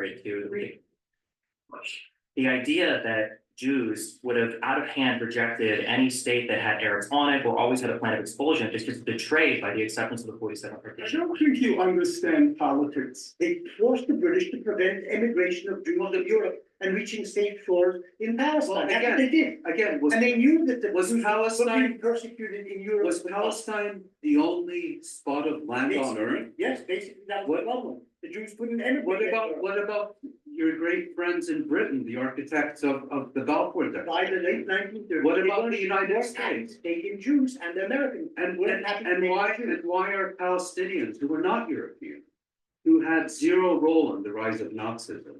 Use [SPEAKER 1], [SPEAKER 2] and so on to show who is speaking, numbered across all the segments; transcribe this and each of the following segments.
[SPEAKER 1] elaborate to the idea that Jews would have out of hand rejected any state that had Arabs on it or always had a plan of expulsion is just betrayed by the acceptance of the 47
[SPEAKER 2] I
[SPEAKER 1] partition.
[SPEAKER 2] don't think you understand politics.
[SPEAKER 3] They forced the British to prevent emigration of Jews of Europe and reaching safe shores in Palestine.
[SPEAKER 4] Well,
[SPEAKER 3] That's what they did.
[SPEAKER 4] Again,
[SPEAKER 3] And they knew that the
[SPEAKER 4] was
[SPEAKER 3] Jews were
[SPEAKER 4] Palestine-
[SPEAKER 3] being persecuted in Europe.
[SPEAKER 4] was Palestine the only spot of land on earth?
[SPEAKER 3] Yes, basically that was the problem. The Jews couldn't emigrate.
[SPEAKER 4] What about your great friends in Britain, the architects of the Balfour Declaration?
[SPEAKER 3] By the late 1930s.
[SPEAKER 4] What
[SPEAKER 3] they
[SPEAKER 4] about
[SPEAKER 3] wanted
[SPEAKER 4] the
[SPEAKER 3] to
[SPEAKER 4] United
[SPEAKER 3] more
[SPEAKER 4] States?
[SPEAKER 3] Taking Jews and Americans.
[SPEAKER 4] And
[SPEAKER 3] And
[SPEAKER 4] why are Palestinians, who were not European, who had zero role in the rise of Nazism,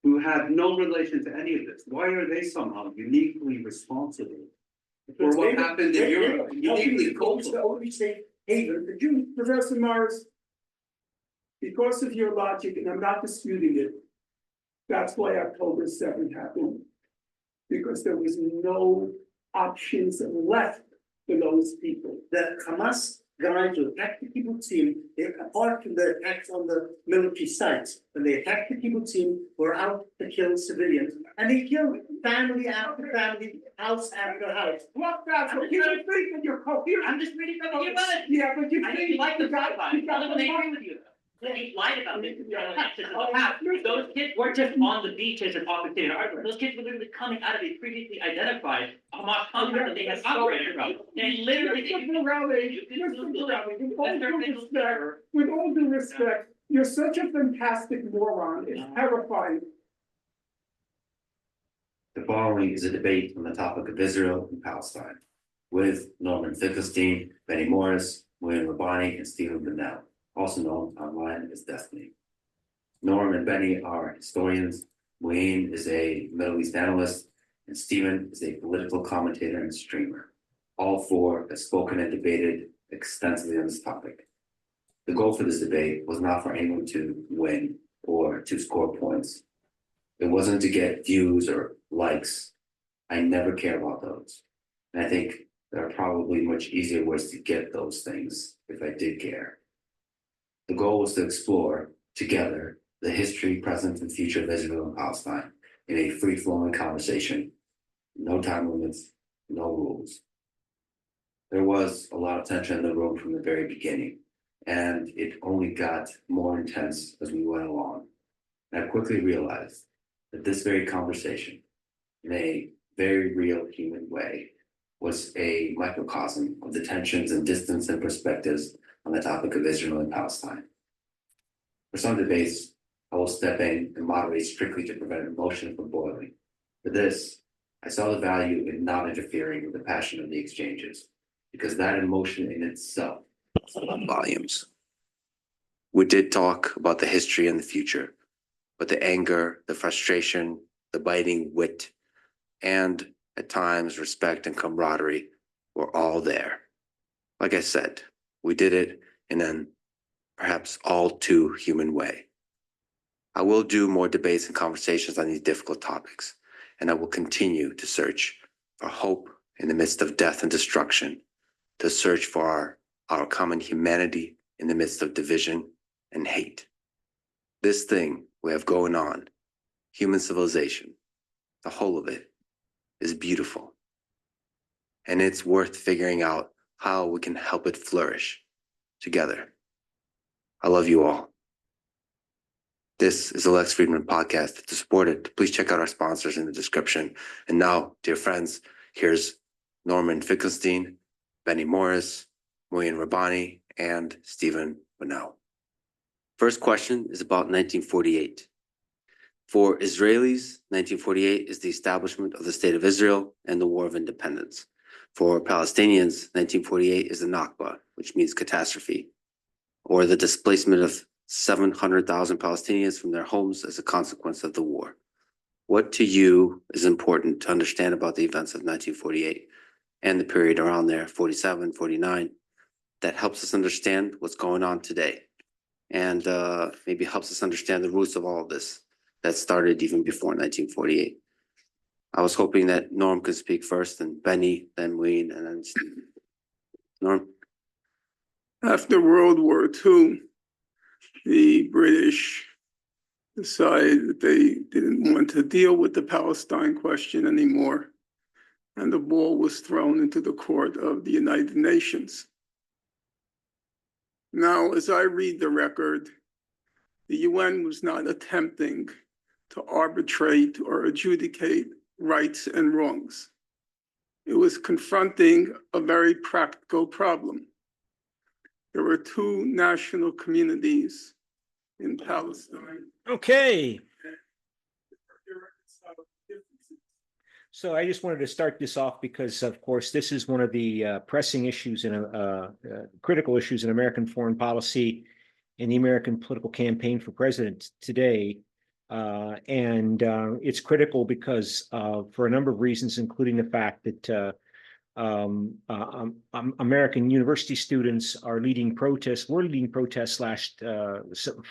[SPEAKER 4] who had no relation to any of this, why are they somehow uniquely responsible for what happened in Europe? Uniquely culpable.
[SPEAKER 3] the only safe haven for Jews.
[SPEAKER 2] Professor Morris, because of your logic, and I'm not disputing it, that's why October 7th happened. Because there was no options left for those people.
[SPEAKER 3] The Hamas guys who attacked the kibbutzim, apart from the attacks on the military sites, when they attacked the kibbutzim, were out to kill civilians, and they killed family after family, house after house.
[SPEAKER 2] Well, that's what you think when you're coherent.
[SPEAKER 1] I'm just reading from the US.
[SPEAKER 2] Yeah, but you
[SPEAKER 1] I know
[SPEAKER 2] think
[SPEAKER 1] you like the
[SPEAKER 2] you got-
[SPEAKER 1] guidelines,
[SPEAKER 2] you got
[SPEAKER 1] rather when they
[SPEAKER 2] the
[SPEAKER 1] agree with you. He lied about it. Those kids weren't just on the beaches and off the city. Those kids were literally coming out of a previously identified Hamas contract that they had operated from. They literally.
[SPEAKER 2] With all due respect, you're such a fantastic moron, it's terrifying.
[SPEAKER 5] The following is a debate on the topic of Israel and Palestine with Norman Finkelstein, Benny Morris, William Rabbani, and Stephen Bunnell, also known online as Destiny. Norm and Benny are historians. Wayne is a Middle East analyst, and Stephen is a political commentator and streamer. All four have spoken and debated extensively on this topic. The goal for this debate was not for anyone to win or to score points. It wasn't to get views or likes. I never care about those. And I think there are probably much easier ways to get those things if I did care. The goal was to explore together the history, present, and future of Israel and Palestine in a free-flowing conversation. No time limits, no rules. There was a lot of tension in the room from the very beginning, and it only got more intense as we went along. And I quickly realized that this very conversation, in a very real human way, was a microcosm of the tensions and distance and perspectives on the topic of Israel and Palestine. For some debates, I will step in and moderate strictly to prevent emotion from boiling. For this, I saw the value in not interfering with the passion of the exchanges, because that emotion in itself spoke volumes. We did talk about the history and the future, but the anger, the frustration, the biting wit, and at times respect and camaraderie were all there. Like I said, we did it in an perhaps all too human way. I will do more debates and conversations on these difficult topics, and I will continue to search for hope in the midst of death and destruction, to search for our common humanity in the midst of division and hate. This thing we have going on, human civilization, the whole of it, is beautiful. And it's worth figuring out how we can help it flourish together. I love you all. This is the Lex Friedman podcast. To support it, please check out our sponsors in the description. And now, dear friends, here's Norman Finkelstein, Benny Morris, William Rabbani, and Stephen Bunnell. First question is about 1948. For Israelis, 1948 is the establishment of the State of Israel and the War of Independence. For Palestinians, 1948 is the Nakba, which means catastrophe, or the displacement of 700,000 Palestinians from their homes as a consequence of the war. What to you is important to understand about the events of 1948 and the period around there, 47, 49, that helps us understand what's going on today and maybe helps us understand the roots of all of this that started even before 1948. I was hoping that Norm could speak first, and Benny, then Wayne, and then Steve. Norm?
[SPEAKER 2] After World War II, the British decided that they didn't want to deal with the Palestine question anymore. And the ball was thrown into the court of the United Nations. Now, as I read the record, the UN was not attempting to arbitrate or adjudicate rights and wrongs. It was confronting a very practical problem. There were two national communities in Palestine.
[SPEAKER 6] Okay. So I just wanted to start this off because, of course, this is one of the pressing issues and critical issues in American foreign policy in the American political campaign for president today. It's critical because for a number of reasons, including the fact that American university students are leading protests, were leading protests last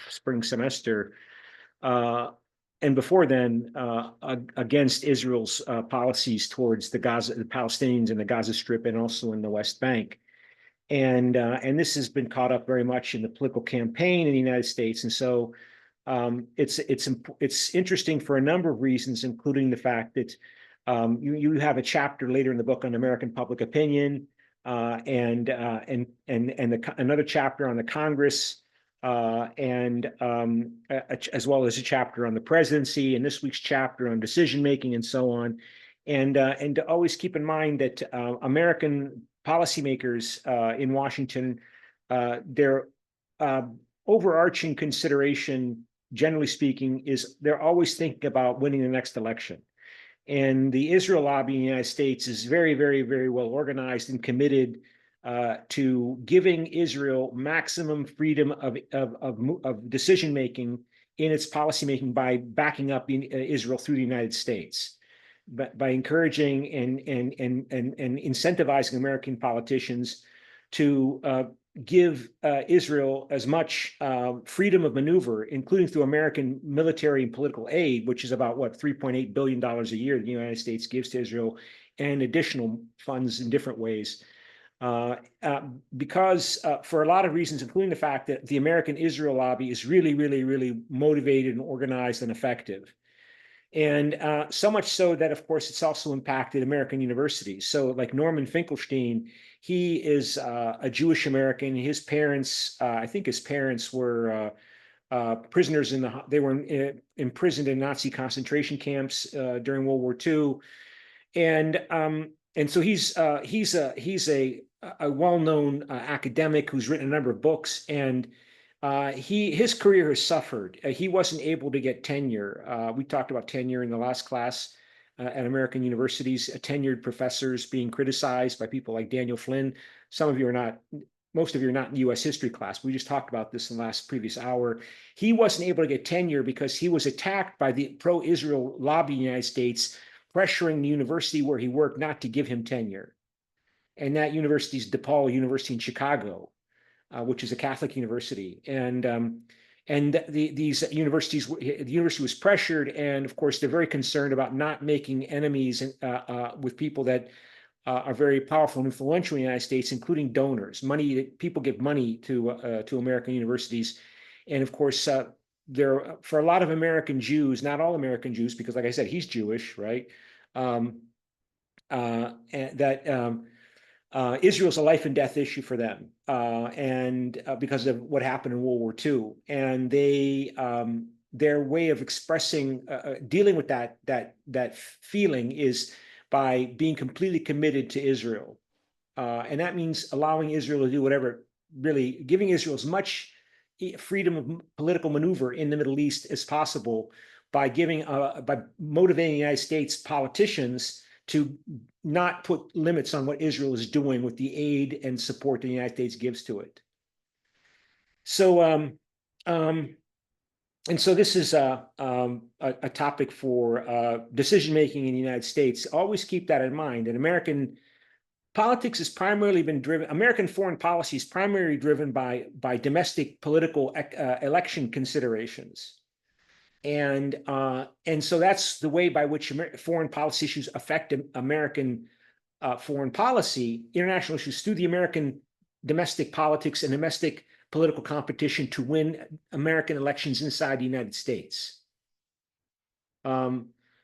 [SPEAKER 6] spring semester, and before then, against Israel's policies towards the Palestinians in the Gaza Strip and also in the West Bank. And this has been caught up very much in the political campaign in the United States. And so it's interesting for a number of reasons, including the fact that you have a chapter later in the book on American public opinion, and another chapter on the Congress, as well as a chapter on the presidency, and this week's chapter on decision making and so on. And to always keep in mind that American policymakers in Washington, their overarching consideration, generally speaking, is they're always thinking about winning the next election. And the Israel lobby in the United States is very, very, very well organized and committed to giving Israel maximum freedom of decision making in its policymaking by backing up Israel through the United States, by encouraging and incentivizing American politicians to give Israel as much freedom of maneuver, including through American military and political aid, which is about $3.8 billion a year the United States gives to Israel, and additional funds in different ways. Because for a lot of reasons, including the fact that the American Israel lobby is really, really, really motivated and organized and effective. And so much so that, of course, it's also impacted American universities. So like Norman Finkelstein, he is a Jewish American. His parents, I think his parents were prisoners they were imprisoned in Nazi concentration camps during World War II. And so he's a well-known academic who's written a number of books, and his career has suffered. He wasn't able to get tenure. We talked about tenure in the last class at American universities, tenured professors being criticized by people like Daniel Flynn. Most of you are not in the U.S. history class. We just talked about this in the previous hour. He wasn't able to get tenure because he was attacked by the pro-Israel lobby in the United States, pressuring the university where he worked not to give him tenure. And that university is DePaul University in Chicago, which is a Catholic university. The university was pressured, and of course, they're very concerned about not making enemies with people that are very powerful and influential in the United States, including donors. People give money to American universities, and of course, for a lot of American Jews, not all American Jews, because like I said, he's Jewish, right? Israel's a life and death issue for them, because of what happened in World War II, and their way of expressing, dealing with that feeling is by being completely committed to Israel, and that means allowing Israel to do whatever, really giving Israel as much freedom of political maneuver in the Middle East as possible by motivating the United States politicians to not put limits on what Israel is doing with the aid and support the United States gives to it. So, and so this is a topic for decision-making in the United States. Always keep that in mind. And American politics has primarily been driven, American foreign policy is primarily driven by domestic political election considerations. And so that's the way by which foreign policy issues affect American foreign policy, international issues, through the American domestic politics and domestic political competition to win American elections inside the United States.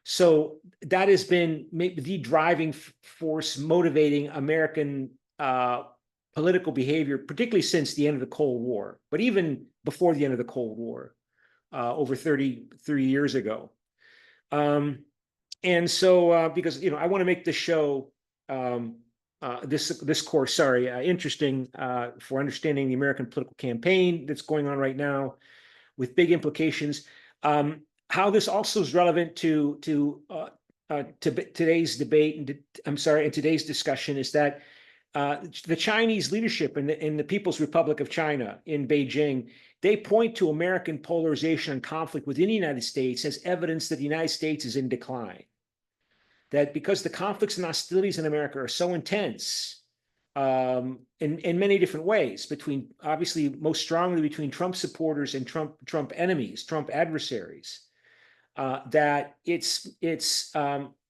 [SPEAKER 6] So that has been maybe the driving force motivating American political behavior, particularly since the end of the Cold War, but even before the end of the Cold War, over 33 years ago. And so, because, you know, I want to make the show, this course, sorry, interesting for understanding the American political campaign that's going on right now with big implications. How this also is relevant to today's debate, and and today's discussion is that the Chinese leadership in the People's Republic of China in Beijing, they point to American polarization and conflict within the United States as evidence that the United States is in decline. That because the conflicts and hostilities in America are so intense, in many different ways, between obviously most strongly between Trump supporters and Trump enemies, Trump adversaries, that it's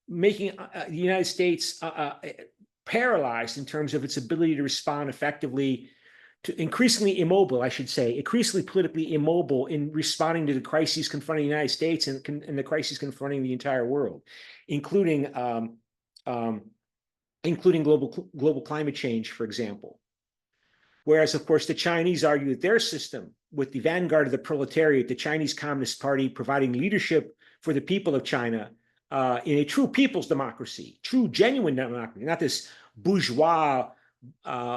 [SPEAKER 6] making the United States paralyzed in terms of its ability to respond effectively, to increasingly immobile, I should say, increasingly politically immobile in responding to the crises confronting the United States and the crises confronting the entire world, including global climate change, for example. Whereas, of course, the Chinese argue that their system, with the vanguard of the proletariat, the Chinese Communist Party, providing leadership for the people of China in a true people's democracy, true genuine democracy, not this bourgeois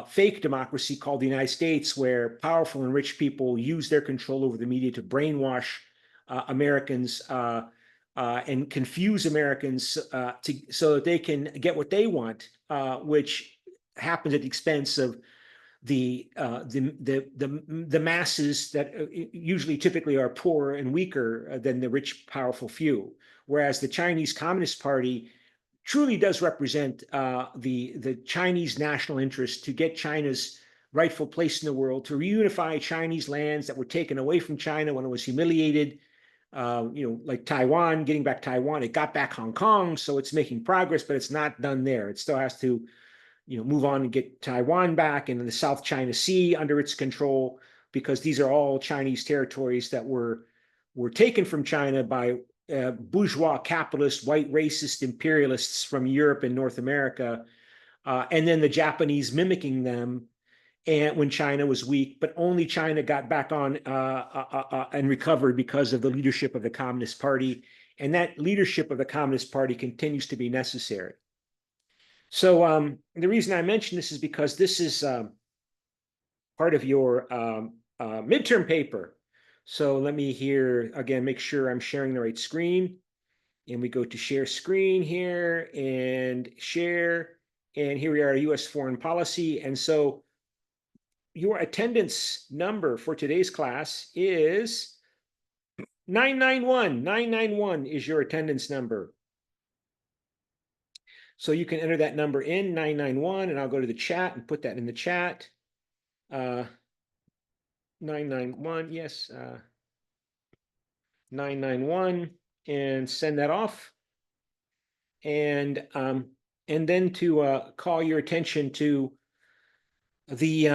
[SPEAKER 6] fake democracy called the United States, where powerful and rich people use their control over the media to brainwash Americans and confuse Americans so that they can get what they want, which happens at the expense of the masses that usually typically are poorer and weaker than the rich, powerful few. Whereas the Chinese Communist Party truly does represent the Chinese national interest to get China's rightful place in the world, to reunify Chinese lands that were taken away from China when it was humiliated. Like Taiwan, getting back Taiwan, it got back Hong Kong, so it's making progress, but it's not done there. It still has to, move on and get Taiwan back and the South China Sea under its control, because these are all Chinese territories that were taken from China by bourgeois capitalist, white racist imperialists from Europe and North America, and then the Japanese mimicking them. And when China was weak, but only China got back on and recovered because of the leadership of the Communist Party. And that leadership of the Communist Party continues to be necessary. So the reason I mention this is because this is part of your midterm paper. So let me here, again, make sure I'm sharing the right screen. And we go to share screen here and share. And here we are, US foreign policy. And so your attendance number for today's class is 991. 991 is your attendance number. So you can enter that number in, 991, and I'll go to the chat and put that in the chat. 991, yes. 991, and send that off. And then to call your attention to the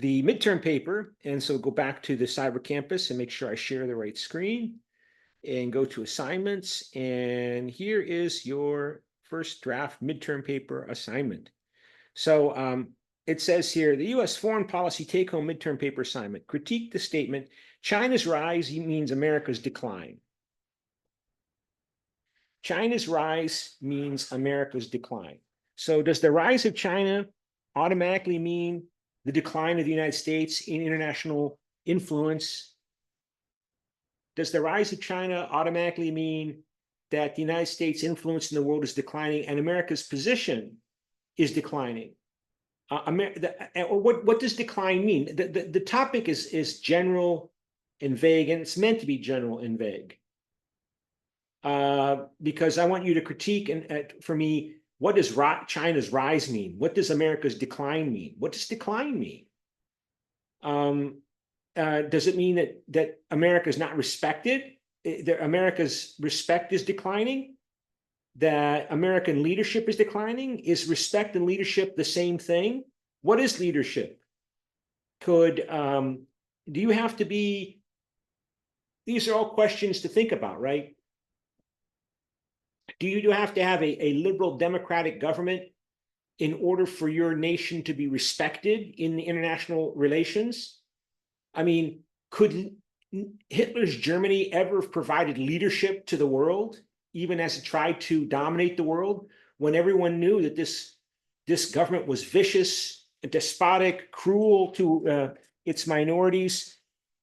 [SPEAKER 6] midterm paper. And so go back to the Cyber Campus and make sure I share the right screen and go to assignments. And here is your first draft midterm paper assignment. So it says here, the US foreign policy take-home midterm paper assignment. Critique the statement, China's rise means America's decline. China's rise means America's decline. So does the rise of China automatically mean the decline of the United States in international influence? Does the rise of China automatically mean that the United States' influence in the world is declining and America's position is declining? What does decline mean? The topic is general and vague, and it's meant to be general and vague. Because I want you to critique, and for me, what does China's rise mean? What does America's decline mean? What does decline mean? Does it mean that America is not respected? That America's respect is declining? that American leadership is declining? Is respect and leadership the same thing? What is leadership? Do you have to be, these are all questions to think about, right? Do you have to have a liberal democratic government in order for your nation to be respected in the international relations? I mean, could Hitler's Germany ever have provided leadership to the world, even as it tried to dominate the world, when everyone knew that this government was vicious, despotic, cruel to its minorities?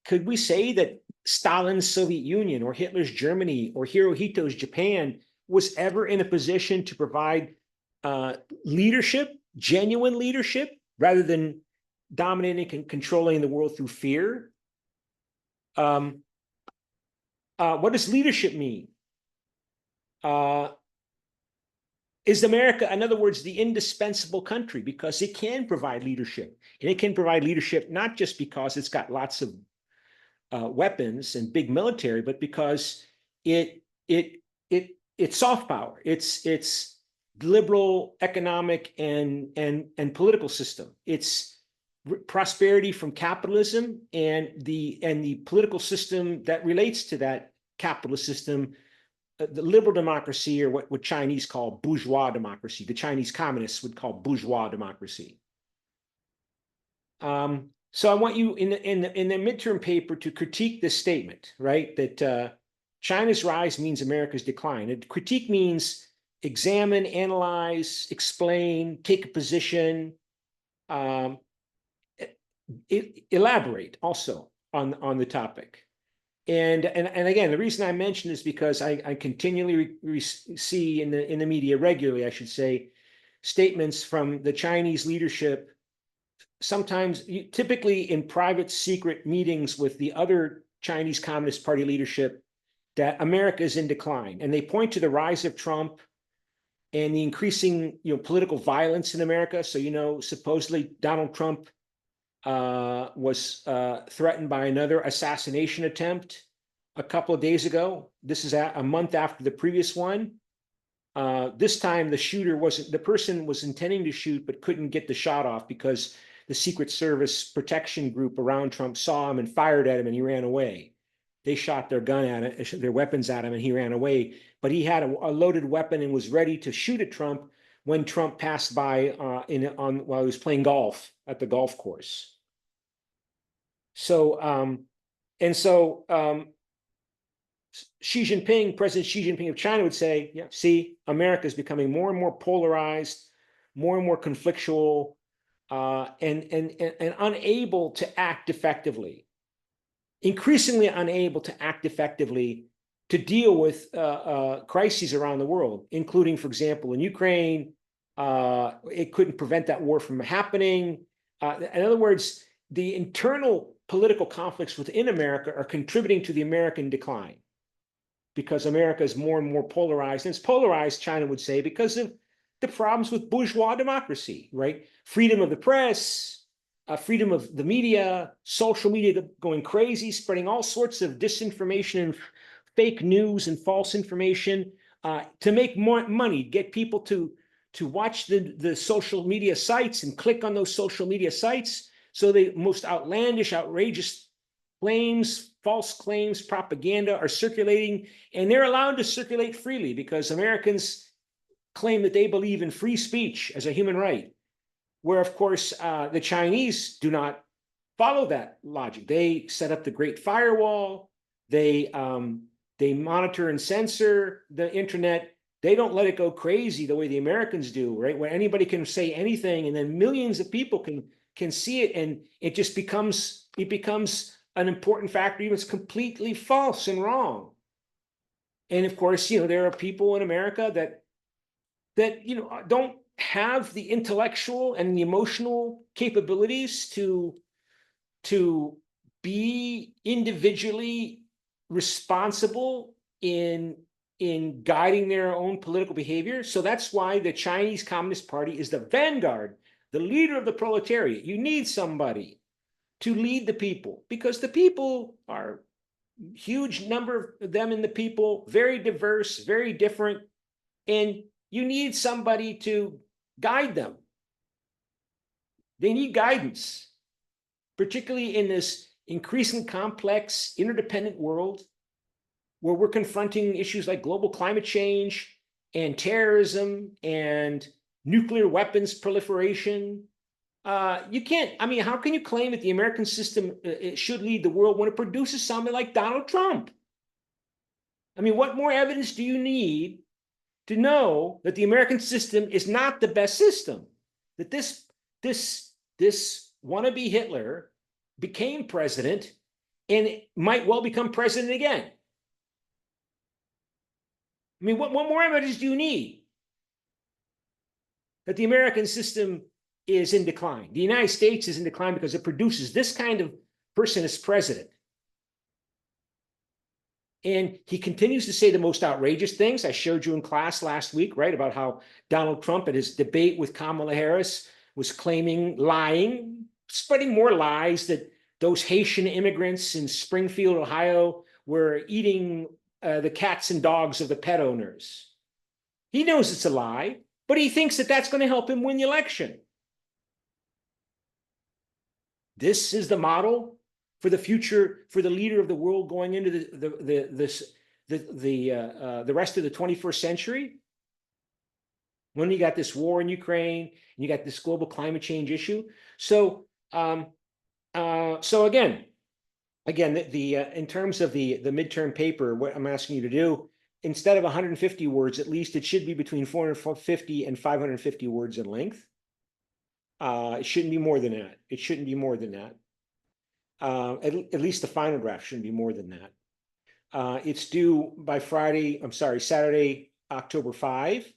[SPEAKER 6] Could we say that Stalin's Soviet Union or Hitler's Germany or Hirohito's Japan was ever in a position to provide leadership, genuine leadership, rather than dominating and controlling the world through fear? What does leadership mean? Is America, in other words, the indispensable country because it can provide leadership? And it can provide leadership not just because it's got lots of weapons and big military, but because it's soft power. It's liberal economic and political system. It's prosperity from capitalism and the political system that relates to that capitalist system, the liberal democracy, or what Chinese call bourgeois democracy. The Chinese communists would call bourgeois democracy. So I want you in the midterm paper to critique this statement, right? That China's rise means America's decline. And critique means examine, analyze, explain, take a position, elaborate also on the topic. And again, the reason I mention this because I continually see in the media regularly, I should say, statements from the Chinese leadership, sometimes typically in private secret meetings with the other Chinese Communist Party leadership, that America is in decline. And they point to the rise of Trump and the increasing political violence in America. So, supposedly Donald Trump was threatened by another assassination attempt a couple of days ago. This is a month after the previous one. This time the person was intending to shoot but couldn't get the shot off because the Secret Service protection group around Trump saw him and fired at him and he ran away. They shot their weapons at him and he ran away. But he had a loaded weapon and was ready to shoot at Trump when Trump passed by while he was playing golf at the golf course. So President Xi Jinping of China would say, yeah, see, America is becoming more and more polarized, more and more conflictual, and unable to act effectively, increasingly unable to act effectively to deal with crises around the world, including, for example, in Ukraine. It couldn't prevent that war from happening. In other words, the internal political conflicts within America are contributing to the American decline because America is more and more polarized. And it's polarized, China would say, because of the problems with bourgeois democracy, right? Freedom of the press, freedom of the media, social media going crazy, spreading all sorts of disinformation and fake news and false information to make more money, get people to watch the social media sites and click on those social media sites. So the most outlandish, outrageous claims, false claims, propaganda are circulating, and they're allowed to circulate freely because Americans claim that they believe in free speech as a human right, where, of course, the Chinese do not follow that logic. They set up the Great Firewall. They monitor and censor the internet. They don't let it go crazy the way the Americans do, right? Where anybody can say anything, and then millions of people can see it, and it just becomes an important factor, even it's completely false and wrong. And of course, there are people in America that don't have the intellectual and the emotional capabilities to be individually responsible in guiding their own political behavior. So that's why the Chinese Communist Party is the vanguard, the leader of the proletariat. You need somebody to lead the people because the people are huge number of them in the people, very diverse, very different. And you need somebody to guide them. They need guidance, particularly in this increasingly complex, interdependent world where we're confronting issues like global climate change and terrorism and nuclear weapons proliferation. You can't, I mean, how can you claim that the American system should lead the world when it produces somebody like Donald Trump? I mean, what more evidence do you need to know that the American system is not the best system? That this wannabe Hitler became president and might well become president again. I mean, what more evidence do you need that the American system is in decline? The United States is in decline because it produces this kind of person as president. And he continues to say the most outrageous things. I showed you in class last week, right, about how Donald Trump at his debate with Kamala Harris was claiming, lying, spreading more lies that those Haitian immigrants in Springfield, Ohio, were eating the cats and dogs of the pet owners. He knows it's a lie, but he thinks that that's going to help him win the election. This is the model for the future, for the leader of the world going into the rest of the 21st century. When you got this war in Ukraine, and you got this global climate change issue. So again, in terms of the midterm paper, what I'm asking you to do, instead of 150 words, at least it should be between 450 and 550 words in length. It shouldn't be more than that. It shouldn't be more than that. At least the final draft shouldn't be more than that. It's due by Saturday, October 5.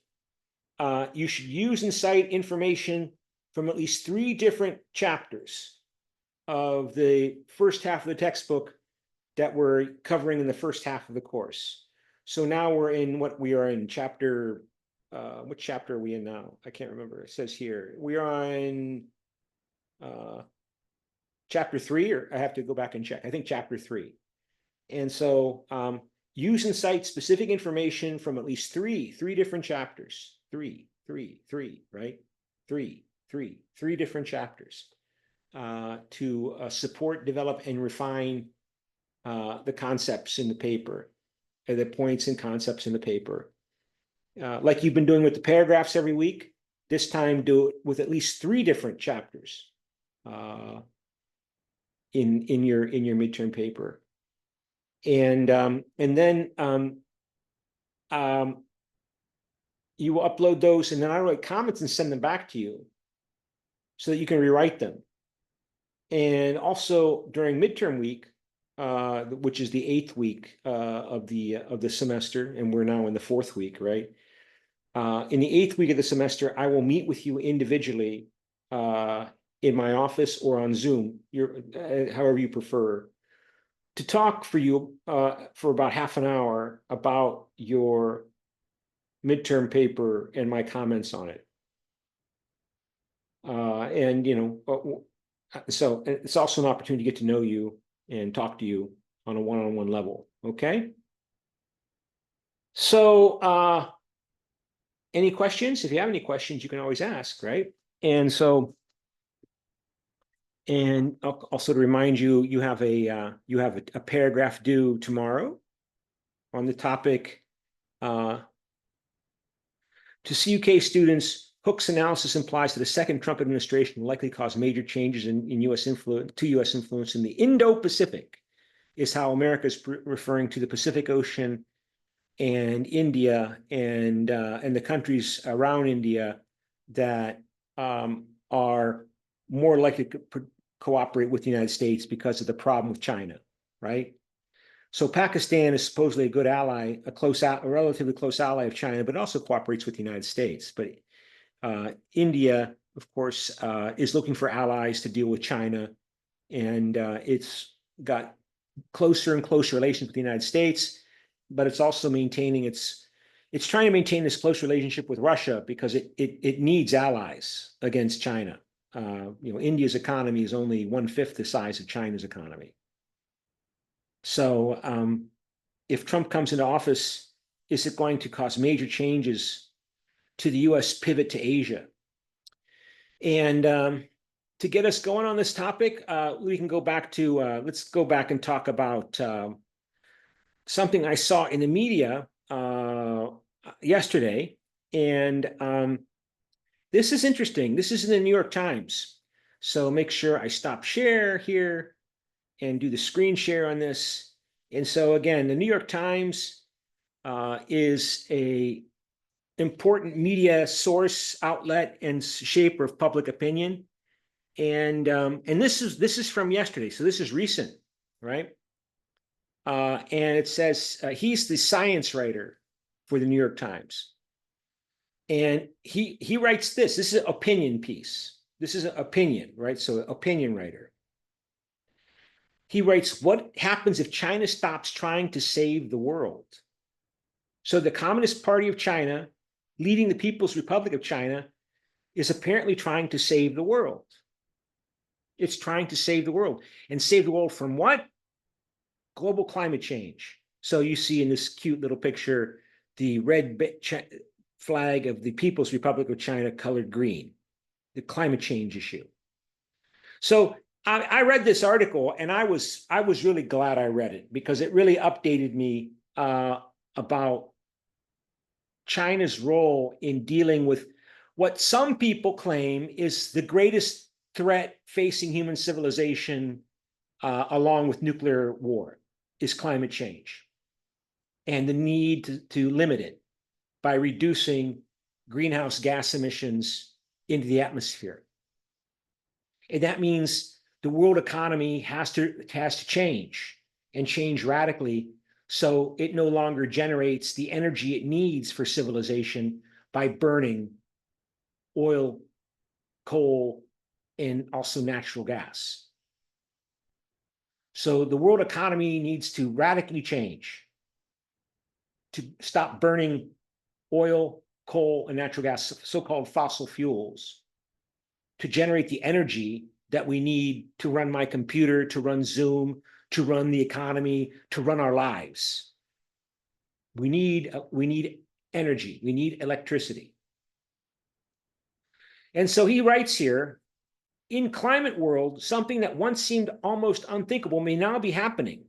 [SPEAKER 6] You should use and cite information from at least 3 different chapters of the first half of the textbook that we're covering in the first half of the course. So now we're in chapter, what chapter are we in now? I can't remember. It says here, we are on chapter 3, or I have to go back and check. I think chapter 3. And so use and cite specific information from at least three different chapters. Three, right? Three different chapters to support, develop, and refine the concepts in the paper, the points and concepts in the paper. Like you've been doing with the paragraphs every week, this time do it with at least 3 different chapters in your midterm paper. And then you will upload those, and then I write comments and send them back to you so that you can rewrite them. And also during midterm week, which is the 8th week of the semester, and we're now in the 4th week, right? In the 8th week of the semester, I will meet with you individually in my office or on Zoom, however you prefer, to talk for you for about half an hour about your midterm paper and my comments on it. And so it's also an opportunity to get to know you and talk to you on a one-on-one level. Okay. So any questions? If you have any questions, you can always ask, right? And so, and also to remind you, you have a paragraph due tomorrow on the topic to CUK students. Hook's analysis implies that a second Trump administration will likely cause major changes in U.S. influence in the Indo-Pacific, is how America is referring to the Pacific Ocean and India and the countries around India that are more likely to cooperate with the United States because of the problem with China, right? So Pakistan is supposedly a good ally, a relatively close ally of China, but also cooperates with the United States. But India, of course, is looking for allies to deal with China, and it's got closer and closer relations with the United States, but it's also maintaining it's trying to maintain this close relationship with Russia because it needs allies against China. India's economy is only 1/5 the size of China's economy. So if Trump comes into office is it going to cause major changes to the US pivot to Asia? And to get us going on this topic, we can go back to, let's go back and talk about something I saw in the media yesterday. And this is interesting. This is in the New York Times. So make sure I stop share here and do the screen share on this. And so again, the New York Times is a important media source, outlet, and shaper of public opinion. And this is from yesterday, so this is recent, right? And it says he's the science writer for the New York Times, and he writes this. This is an opinion piece. This is an opinion, right? So opinion writer. He writes, "What happens if China stops trying to save the world?" So the Communist Party of China, leading the People's Republic of China, is apparently trying to save the world. It's trying to save the world. And save the world from what? Global climate change. So you see in this cute little picture, the red flag of the People's Republic of China colored green, the climate change issue. So I read this article, and I was really glad I read it, because it really updated me about China's role in dealing with what some people claim is the greatest threat facing human civilization, along with nuclear war, is climate change, and the need to limit it by reducing greenhouse gas emissions into the atmosphere. And that means the world economy has to change, and change radically, so it no longer generates the energy it needs for civilization by burning oil, coal, and also natural gas. So the world economy needs to radically change to stop burning oil, coal, and natural gas, so-called fossil fuels, to generate the energy that we need to run my computer, to run Zoom, to run the economy, to run our lives. We need energy. We need electricity. And so he writes here, in climate world, something that once seemed almost unthinkable may now be happening.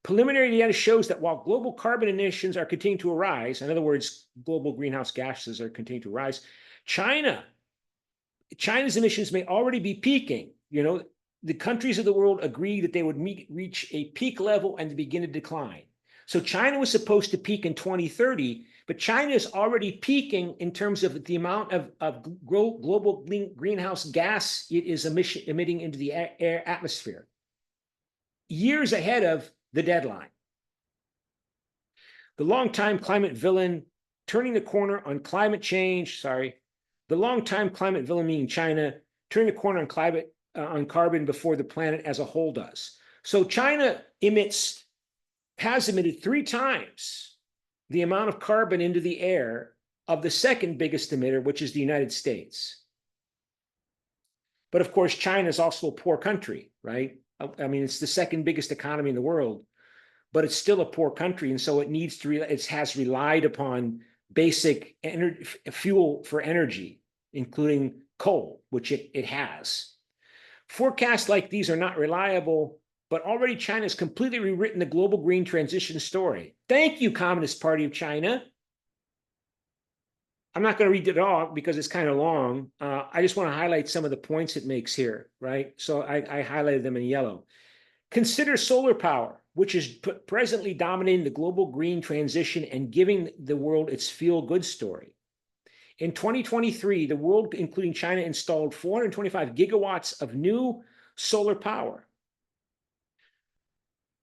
[SPEAKER 6] Preliminary data shows that while global carbon emissions are continuing to rise, in other words, global greenhouse gases are continuing to rise, China's emissions may already be peaking. You know, the countries of the world agree that they would reach a peak level and begin to decline. So China was supposed to peak in 2030, but China is already peaking in terms of the amount of global greenhouse gas it is emitting into the air atmosphere, years ahead of the deadline. The longtime climate villain turning the corner on climate change, the longtime climate villain, meaning China, turning the corner on carbon before the planet as a whole does. So China has emitted 3 times the amount of carbon into the air of the second biggest emitter, which is the United States. But of course, China is also a poor country, right? I mean, it's the second biggest economy in the world, but it's still a poor country. And so it has relied upon basic fuel for energy, including coal, which it has. Forecasts like these are not reliable, but already China has completely rewritten the global green transition story. Thank you, Communist Party of China. I'm not going to read it all because it's kind of long. I just want to highlight some of the points it makes here, right? So I highlighted them in yellow. Consider solar power, which is presently dominating the global green transition and giving the world its feel-good story. In 2023, the world, including China, installed 425 gigawatts of new solar power.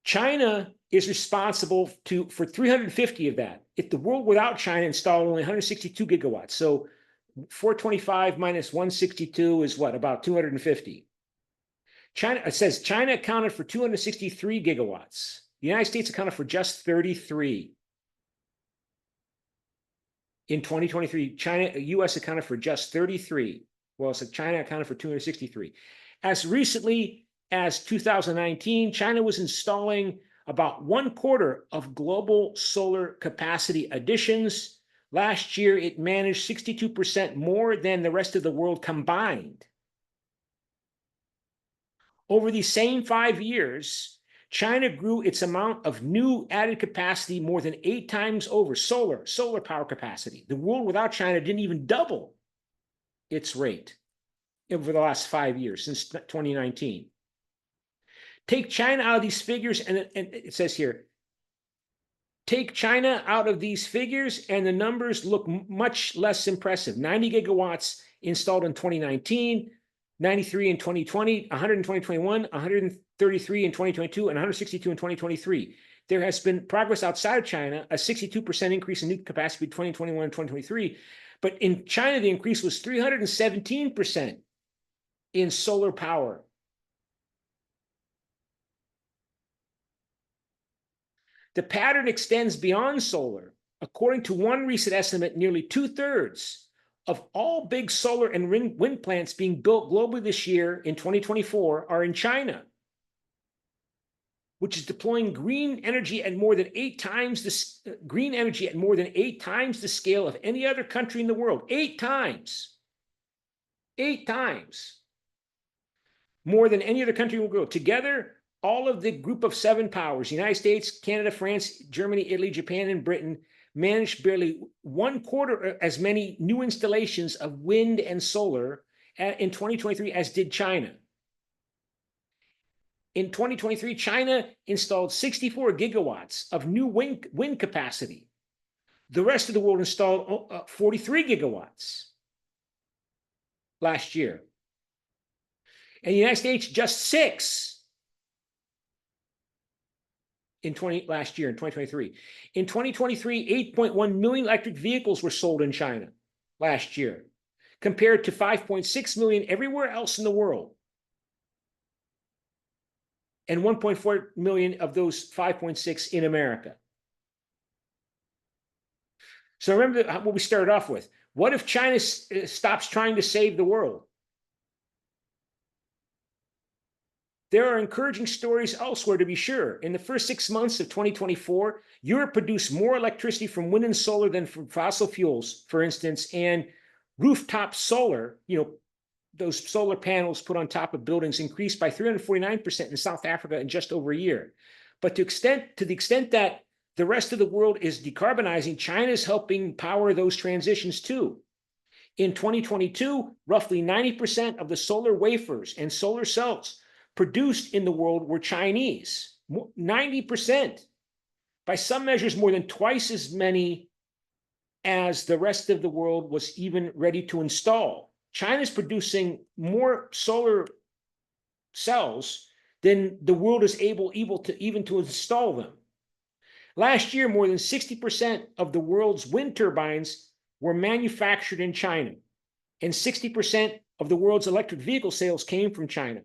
[SPEAKER 6] China is responsible for 350 of that. If the world without China installed only 162 gigawatts, so 425 minus 162 is what, about 250. It says China accounted for 263 gigawatts. The United States accounted for just 33. In 2023, US accounted for just 33. Well, so China accounted for 263. As recently as 2019, China was installing about 1/4 of global solar capacity additions. Last year, it managed 62% more than the rest of the world combined. Over these same 5 years, China grew its amount of new added capacity more than 8 times over. Solar power capacity. The world without China didn't even double its rate over the last 5 years, since 2019. Take China out of these figures, and it says here, take China out of these figures, and the numbers look much less impressive. 90 gigawatts installed in 2019, 93 in 2020, 100 in 2021, 133 in 2022, and 162 in 2023. There has been progress outside of China, a 62% increase in new capacity between 2021 and 2023. But in China, the increase was 317% in solar power. The pattern extends beyond solar. According to one recent estimate, nearly 2/3 of all big solar and wind plants being built globally this year in 2024 are in China, which is deploying green energy at more than 8 times the scale of any other country in the world. 8 times. 8 times more than any other country in the world. Together, all of the group of 7 powers, United States, Canada, France, Germany, Italy, Japan, and Britain, managed barely 1/4 as many new installations of wind and solar in 2023 as did China. In 2023, China installed 64 gigawatts of new wind capacity. The rest of the world installed 43 gigawatts last year. And the United States, just 6 last year in 2023. In 2023, 8.1 million electric vehicles were sold in China last year, compared to 5.6 million everywhere else in the world. And 1.4 million of those 5.6 in America. So remember what we started off with. What if China stops trying to save the world? There are encouraging stories elsewhere, to be sure. In the first 6 months of 2024, Europe produced more electricity from wind and solar than from fossil fuels, for instance, and rooftop solar, those solar panels put on top of buildings, increased by 349% in South Africa in just over a year. But to the extent that the rest of the world is decarbonizing, China is helping power those transitions too. In 2022, roughly 90% of the solar wafers and solar cells produced in the world were Chinese. 90%. By some measures, more than twice as many as the rest of the world was even ready to install. China's producing more solar cells than the world is able to install them. Last year, more than 60% of the world's wind turbines were manufactured in China, and 60% of the world's electric vehicle sales came from China.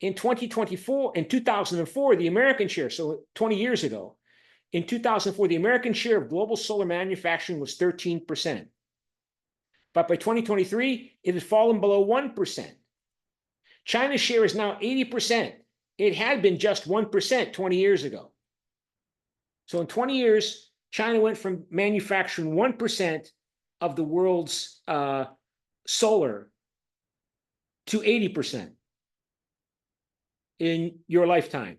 [SPEAKER 6] In 2004, the American share, so 20 years ago, in 2004, the American share of global solar manufacturing was 13%. But by 2023, it had fallen below 1%. China's share is now 80%. It had been just 1% 20 years ago. So in 20 years, China went from manufacturing 1% of the world's solar to 80% in your lifetime,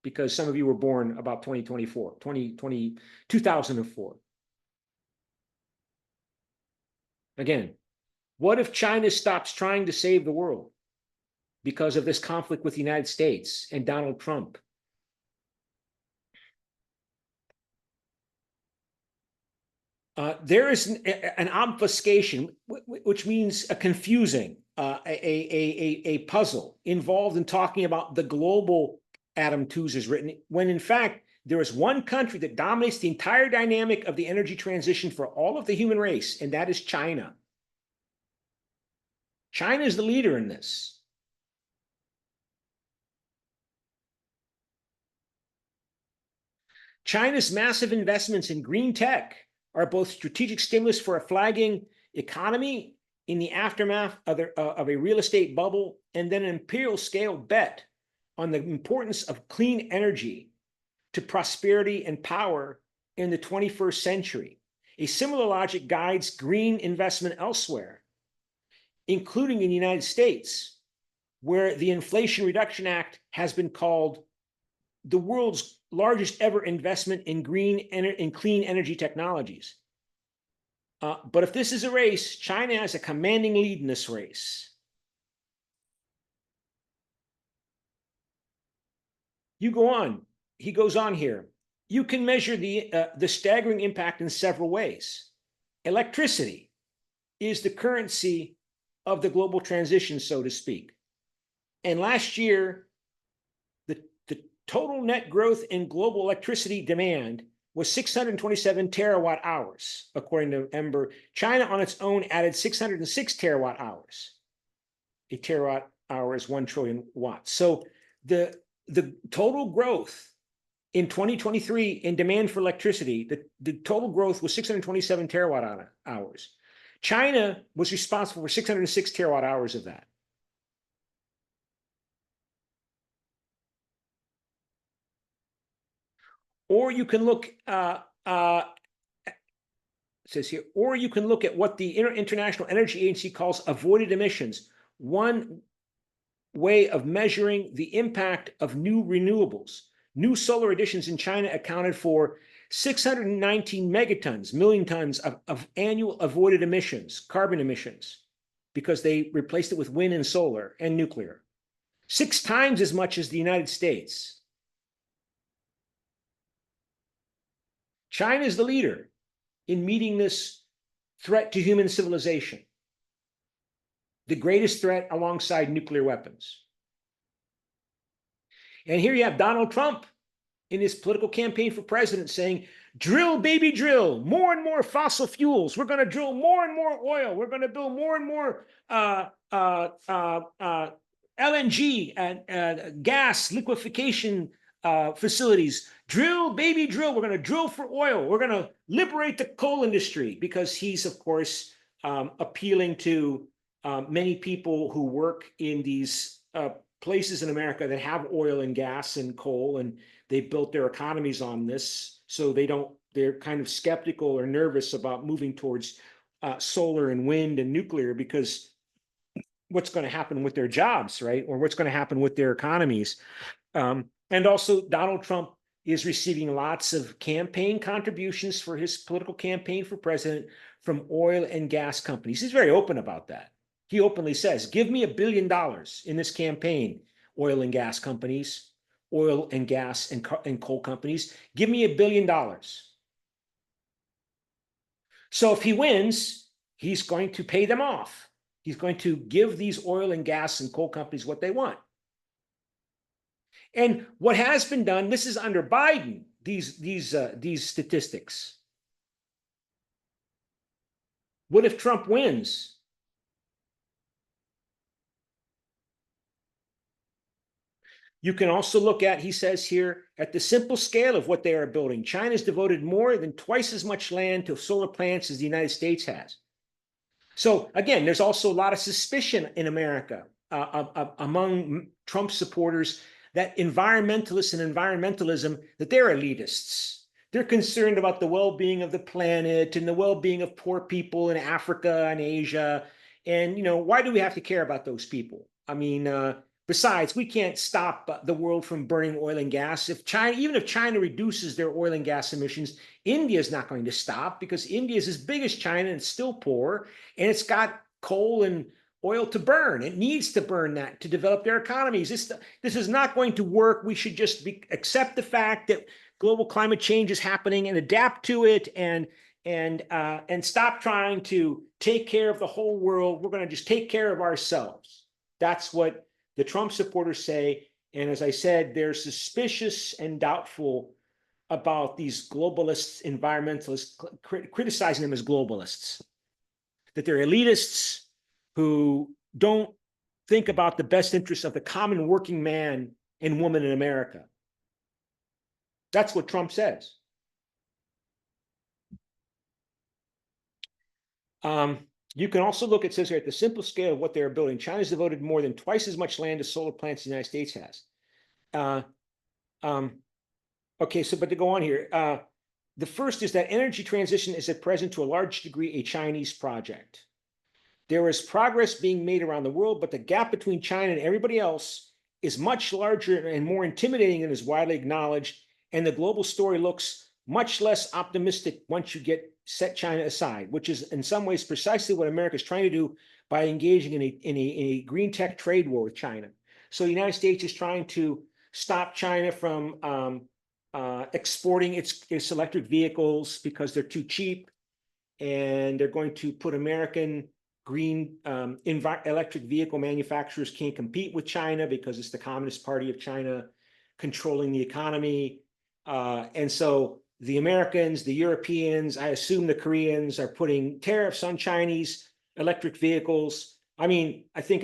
[SPEAKER 6] because some of you were born about 2004. Again, what if China stops trying to save the world because of this conflict with the United States and Donald Trump? There is an obfuscation, which means a confusing, a puzzle involved in talking about the global Adam Tooze is written, when in fact, there is one country that dominates the entire dynamic of the energy transition for all of the human race, and that is China. China is the leader in this. China's massive investments in green tech are both strategic stimulus for a flagging economy in the aftermath of a real estate bubble, and then an imperial scale bet on the importance of clean energy to prosperity and power in the 21st century. A similar logic guides green investment elsewhere, including in the United States, where the Inflation Reduction Act has been called the world's largest ever investment in clean energy technologies. But if this is a race, China has a commanding lead in this race. You go on. He goes on here. You can measure the staggering impact in several ways. Electricity is the currency of the global transition, so to speak. And last year, the total net growth in global electricity demand was 627 terawatt hours, according to Ember. China on its own added 606 terawatt hours. A terawatt hour is 1 trillion watts. So the total growth in 2023 in demand for electricity, the total growth was 627 terawatt hours. China was responsible for 606 terawatt hours of that. Or you can look, it says here, or you can look at what the International Energy Agency calls avoided emissions. One way of measuring the impact of new renewables. New solar additions in China accounted for 619 megatons, million tons of annual avoided emissions, carbon emissions, because they replaced it with wind and solar and nuclear. 6 times as much as the United States. China is the leader in meeting this threat to human civilization, the greatest threat alongside nuclear weapons. And here you have Donald Trump in his political campaign for president saying, drill, baby, drill, more and more fossil fuels. We're going to drill more and more oil. We're going to build more and more LNG and gas liquefaction facilities. Drill, baby, drill. We're going to drill for oil. We're going to liberate the coal industry, because he's, of course, appealing to many people who work in these places in America that have oil and gas and coal, and they built their economies on this. So they're kind of skeptical or nervous about moving towards solar and wind and nuclear, because what's going to happen with their jobs, right? Or what's going to happen with their economies. And also Donald Trump is receiving lots of campaign contributions for his political campaign for president from oil and gas companies. He's very open about that. He openly says, give me $1 billion in this campaign, oil and gas companies, oil and gas and coal companies, give me $1 billion. So if he wins, he's going to pay them off. He's going to give these oil and gas and coal companies what they want. And what has been done, this is under Biden, these statistics. What if Trump wins? You can also look at, he says here, at the simple scale of what they are building. China's devoted more than twice as much land to solar plants as the United States has. So again, there's also a lot of suspicion in America among Trump supporters that environmentalists and environmentalism, that they're elitists. They're concerned about the well-being of the planet and the well-being of poor people in Africa and Asia. And, you know, why do we have to care about those people? I mean, besides, we can't stop the world from burning oil and gas. Even if China reduces their oil and gas emissions, India is not going to stop, because India is as big as China and it's still poor, and it's got coal and oil to burn. It needs to burn that to develop their economies. This is not going to work. We should just accept the fact that global climate change is happening and adapt to it, and stop trying to take care of the whole world. We're going to just take care of ourselves. That's what the Trump supporters say. And as I said, they're suspicious and doubtful about these globalists, environmentalists, criticizing them as globalists, that they're elitists who don't think about the best interests of the common working man and woman in America. That's what Trump says. You can also look, it says here, at the simple scale of what they're building. China's devoted more than twice as much land to solar plants as the United States has. Okay, so but to go on here, the first is that energy transition is at present to a large degree a Chinese project. There is progress being made around the world, but the gap between China and everybody else is much larger and more intimidating than is widely acknowledged, and the global story looks much less optimistic once you set China aside, which is in some ways precisely what America is trying to do by engaging in a green tech trade war with China. So the United States is trying to stop China from exporting its electric vehicles because they're too cheap, and they're going to put American green electric vehicle manufacturers can't compete with China because it's the Communist Party of China controlling the economy. And so the Americans, the Europeans, I assume the Koreans are putting tariffs on Chinese electric vehicles. I mean, I think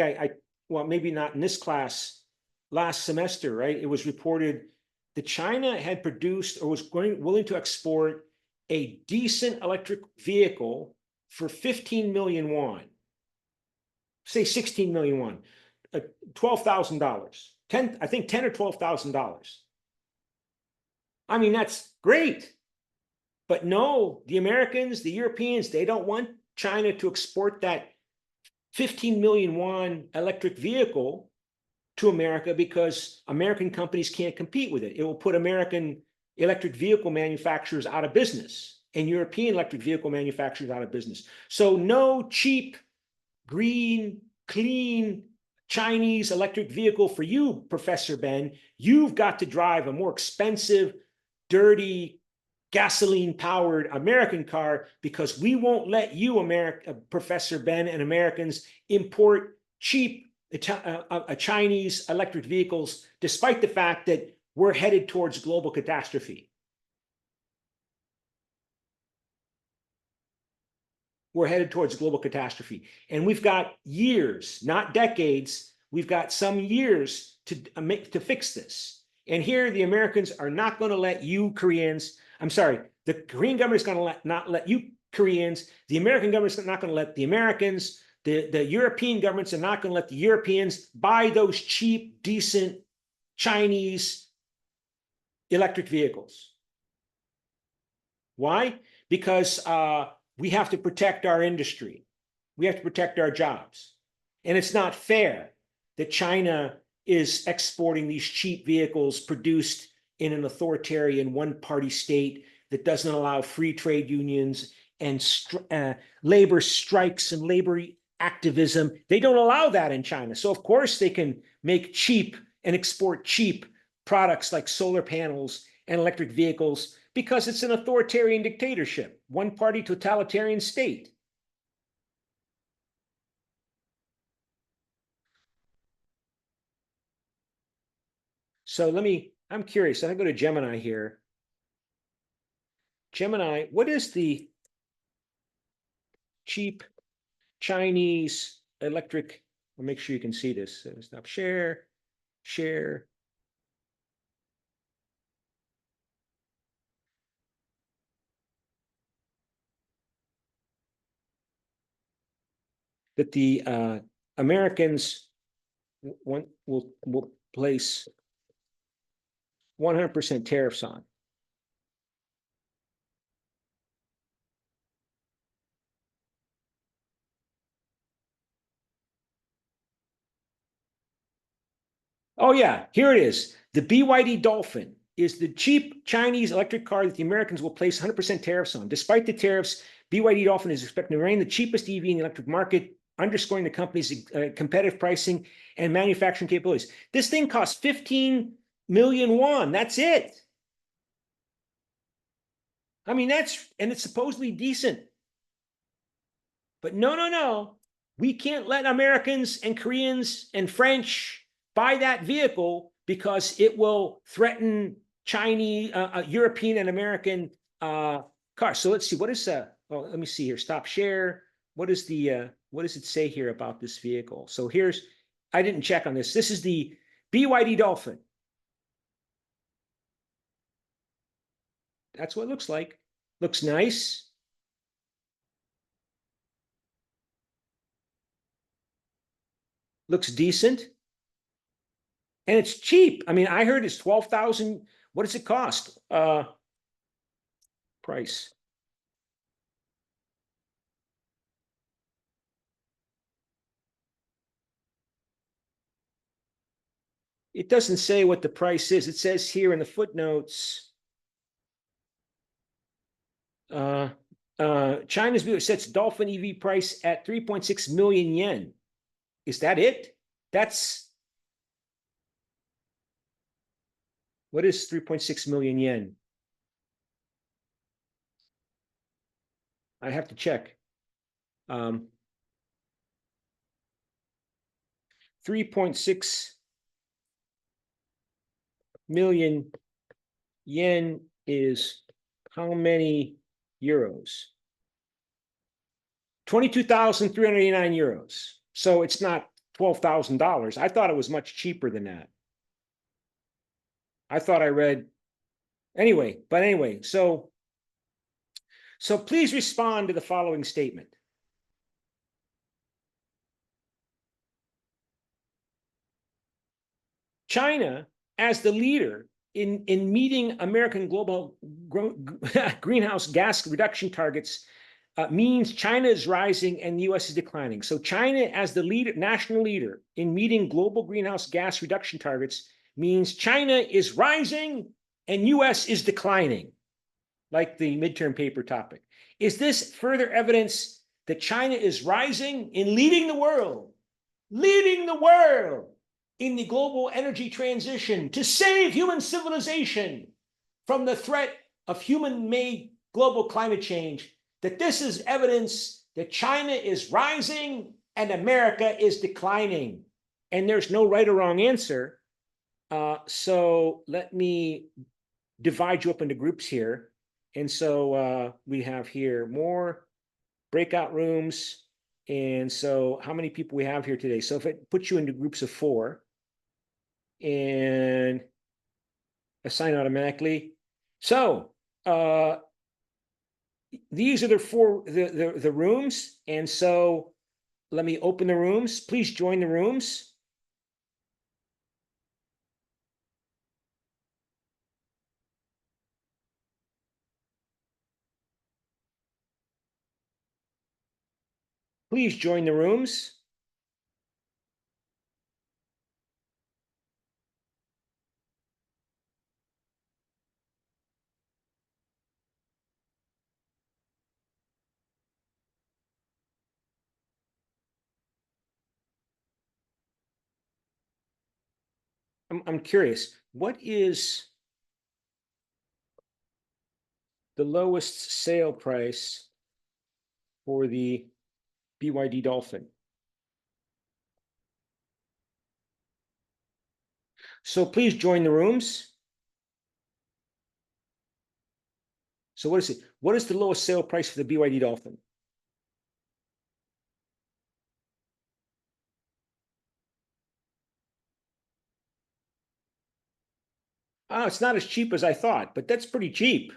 [SPEAKER 6] well, maybe not in this class, last semester, right? It was reported that China had produced or was willing to export a decent electric vehicle for 15 million won, say 16 million won, $12,000, I think $10,000 or $12,000. I mean, that's great. But no, the Americans, the Europeans, they don't want China to export that 15 million won electric vehicle to America because American companies can't compete with it. It will put American electric vehicle manufacturers out of business and European electric vehicle manufacturers out of business. So no cheap, green, clean Chinese electric vehicle for you, Professor Ben. You've got to drive a more expensive, dirty, gasoline-powered American car because we won't let you, Professor Ben, and Americans import cheap Chinese electric vehicles, despite the fact that we're headed towards global catastrophe. We're headed towards global catastrophe. And we've got years, not decades, we've got some years to fix this. And here the Americans are not going to let you Koreans, I'm sorry, the Korean government is going to not let you Koreans, the American government is not going to let the Americans, the European governments are not going to let the Europeans buy those cheap, decent Chinese electric vehicles. Why? Because we have to protect our industry. We have to protect our jobs. And it's not fair that China is exporting these cheap vehicles produced in an authoritarian one-party state that doesn't allow free trade unions and labor strikes and labor activism. They don't allow that in China. So of course they can make cheap and export cheap products like solar panels and electric vehicles because it's an authoritarian dictatorship, one-party totalitarian state. So I'm curious, I go to Gemini here. Gemini, what is the cheap Chinese electric? I'll make sure you can see this. Stop share. That the Americans will place 100% tariffs on. Oh yeah, here it is. The BYD Dolphin is the cheap Chinese electric car that the Americans will place 100% tariffs on. Despite the tariffs, BYD Dolphin is expected to remain the cheapest EV in the electric market, underscoring the company's competitive pricing and manufacturing capabilities. This thing costs 15 million won. That's it. I mean, and it's supposedly decent. But no. We can't let Americans and Koreans and French buy that vehicle because it will threaten Chinese, European and American cars. So let's see, what is let me see here, stop share. What does it say here about this vehicle? So I didn't check on this. This is the BYD Dolphin. That's what it looks like. Looks nice. Looks decent. And it's cheap. I mean, I heard it's 12,000. What does it cost? Price. It doesn't say what the price is. It says here in the footnotes. China's view sets Dolphin EV price at 3.6 million yen. Is that it? That's what is 3.6 million yen? I have to check. 3.6 million yen is how many euros? 22,389 euros. So it's not $12,000. I thought it was much cheaper than that. I thought I read anyway, so please respond to the following statement. China, as the leader in meeting American global greenhouse gas reduction targets, means China is rising and the US is declining. So China, as the leader, national leader in meeting global greenhouse gas reduction targets, means China is rising and US is declining, like the midterm paper topic. Is this further evidence that China is rising and leading the world in the global energy transition to save human civilization from the threat of human-made global climate change, that this is evidence that China is rising and America is declining? And there's no right or wrong answer. So let me divide you up into groups here. And so we have here more breakout rooms. And so how many people we have here today? So if it puts you into groups of 4 and assign automatically. So these are the rooms. And so let me open the rooms. Please join the rooms. Please join the rooms. I'm curious, what is the lowest sale price for the BYD Dolphin? So please join the rooms. So what is it? What is the lowest sale price for the BYD Dolphin? Oh, it's not as cheap as I thought, but that's pretty cheap.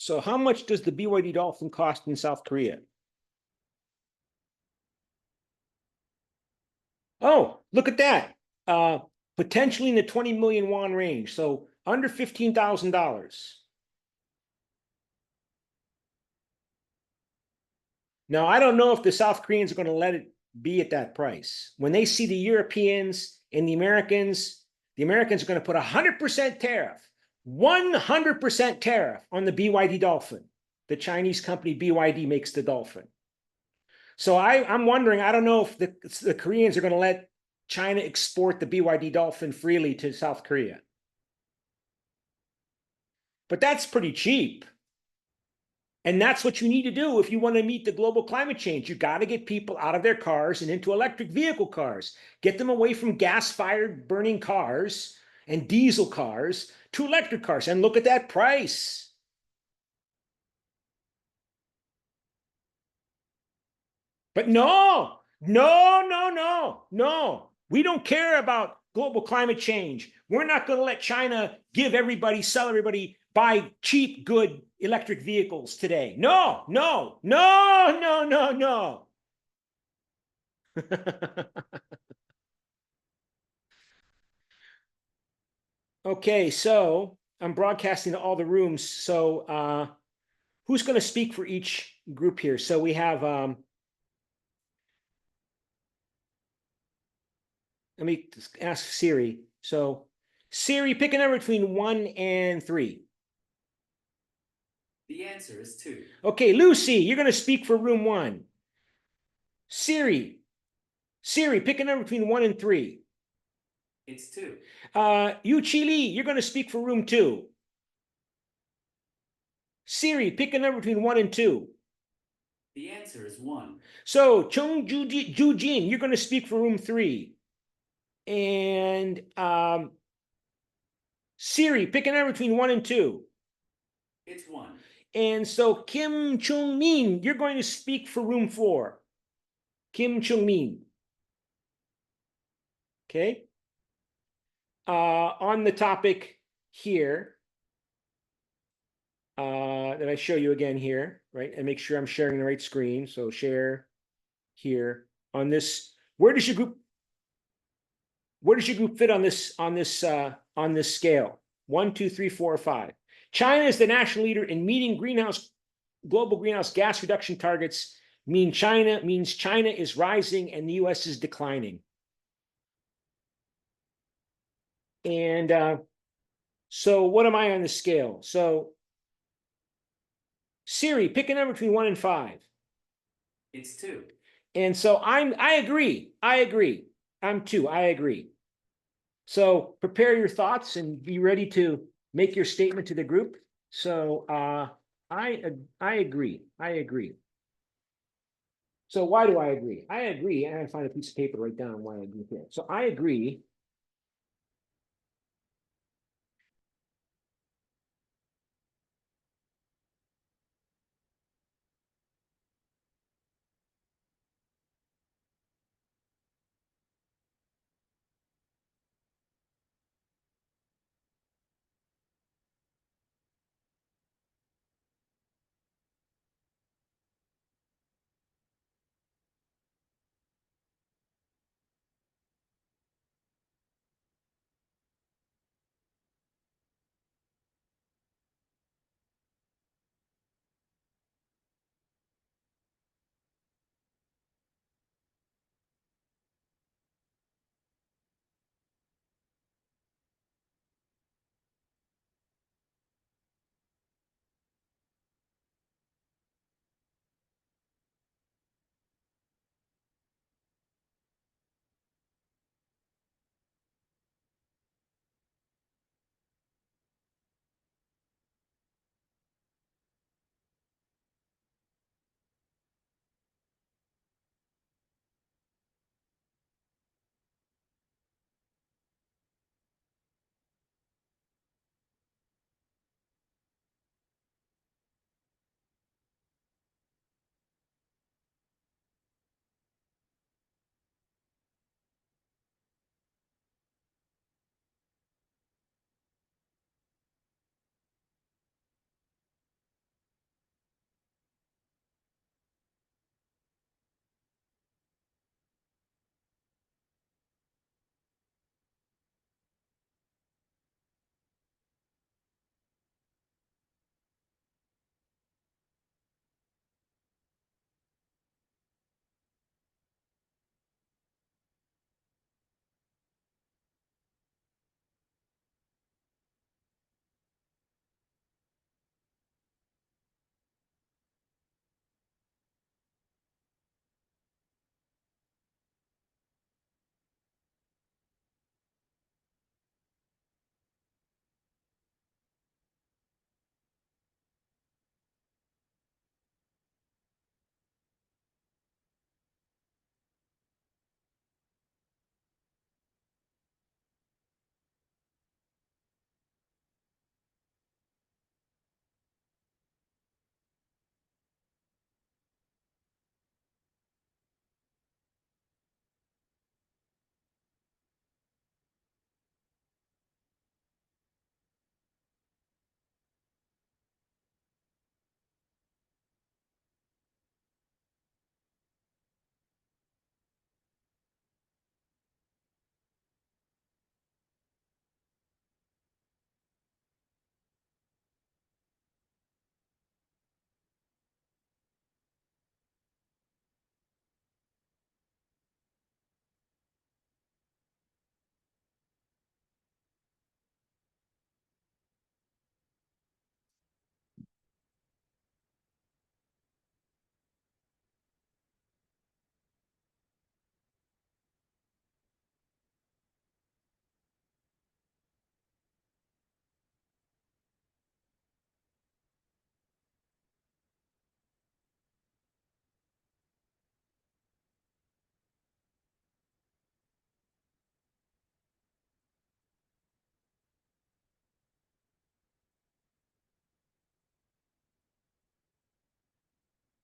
[SPEAKER 6] So how much does the BYD Dolphin cost in South Korea? Oh, look at that. Potentially in the 20 million won range. So under $15,000. Now, I don't know if the South Koreans are going to let it be at that price. When they see the Europeans and the Americans are going to put 100% tariff, 100% tariff on the BYD Dolphin. The Chinese company BYD makes the Dolphin. So I'm wondering, I don't know if the Koreans are going to let China export the BYD Dolphin freely to South Korea. But that's pretty cheap. And that's what you need to do if you want to meet the global climate change. You got to get people out of their cars and into electric vehicle cars. Get them away from gas-fired burning cars and diesel cars to electric cars. And look at that price. But no, no, no, no, no. We don't care about global climate change. We're not going to let China give everybody, sell everybody, buy cheap, good electric vehicles today. No, no, no, no, no, no. Okay, so I'm broadcasting to all the rooms. So who's going to speak for each group here? So we have, let me ask Siri. So Siri, pick a number between 1 and 3.
[SPEAKER 5] The answer is 2.
[SPEAKER 6] Okay, Lucy, you're going to speak for room 1. Siri, pick a number between 1 and 3.
[SPEAKER 5] It's 2.
[SPEAKER 6] Yu Chi Li, you're going to speak for room 2. Siri, pick a number between 1 and 2.
[SPEAKER 5] The answer is 1.
[SPEAKER 6] So Chung Ju Jin, you're going to speak for room 3. And Siri, pick a number between 1 and 2.
[SPEAKER 5] It's 1.
[SPEAKER 6] And so Kim Chung Min, you're going to speak for room 4. Kim Chung Min. Okay. On the topic here, that I show you again here, right? And make sure I'm sharing the right screen. So share here on this. Where does your group fit on this scale? 1, 2, 3, 4, or 5. China is the national leader in meeting global greenhouse gas reduction targets. Means China is rising and the US is declining. And so what am I on the scale? So Siri, pick a number between 1 and 5.
[SPEAKER 5] It's 2.
[SPEAKER 6] And so I agree. I'm 2. I agree. So prepare your thoughts and be ready to make your statement to the group. So I agree. So why do I agree? I agree. I gotta find a piece of paper to write down why I agree here. So I agree.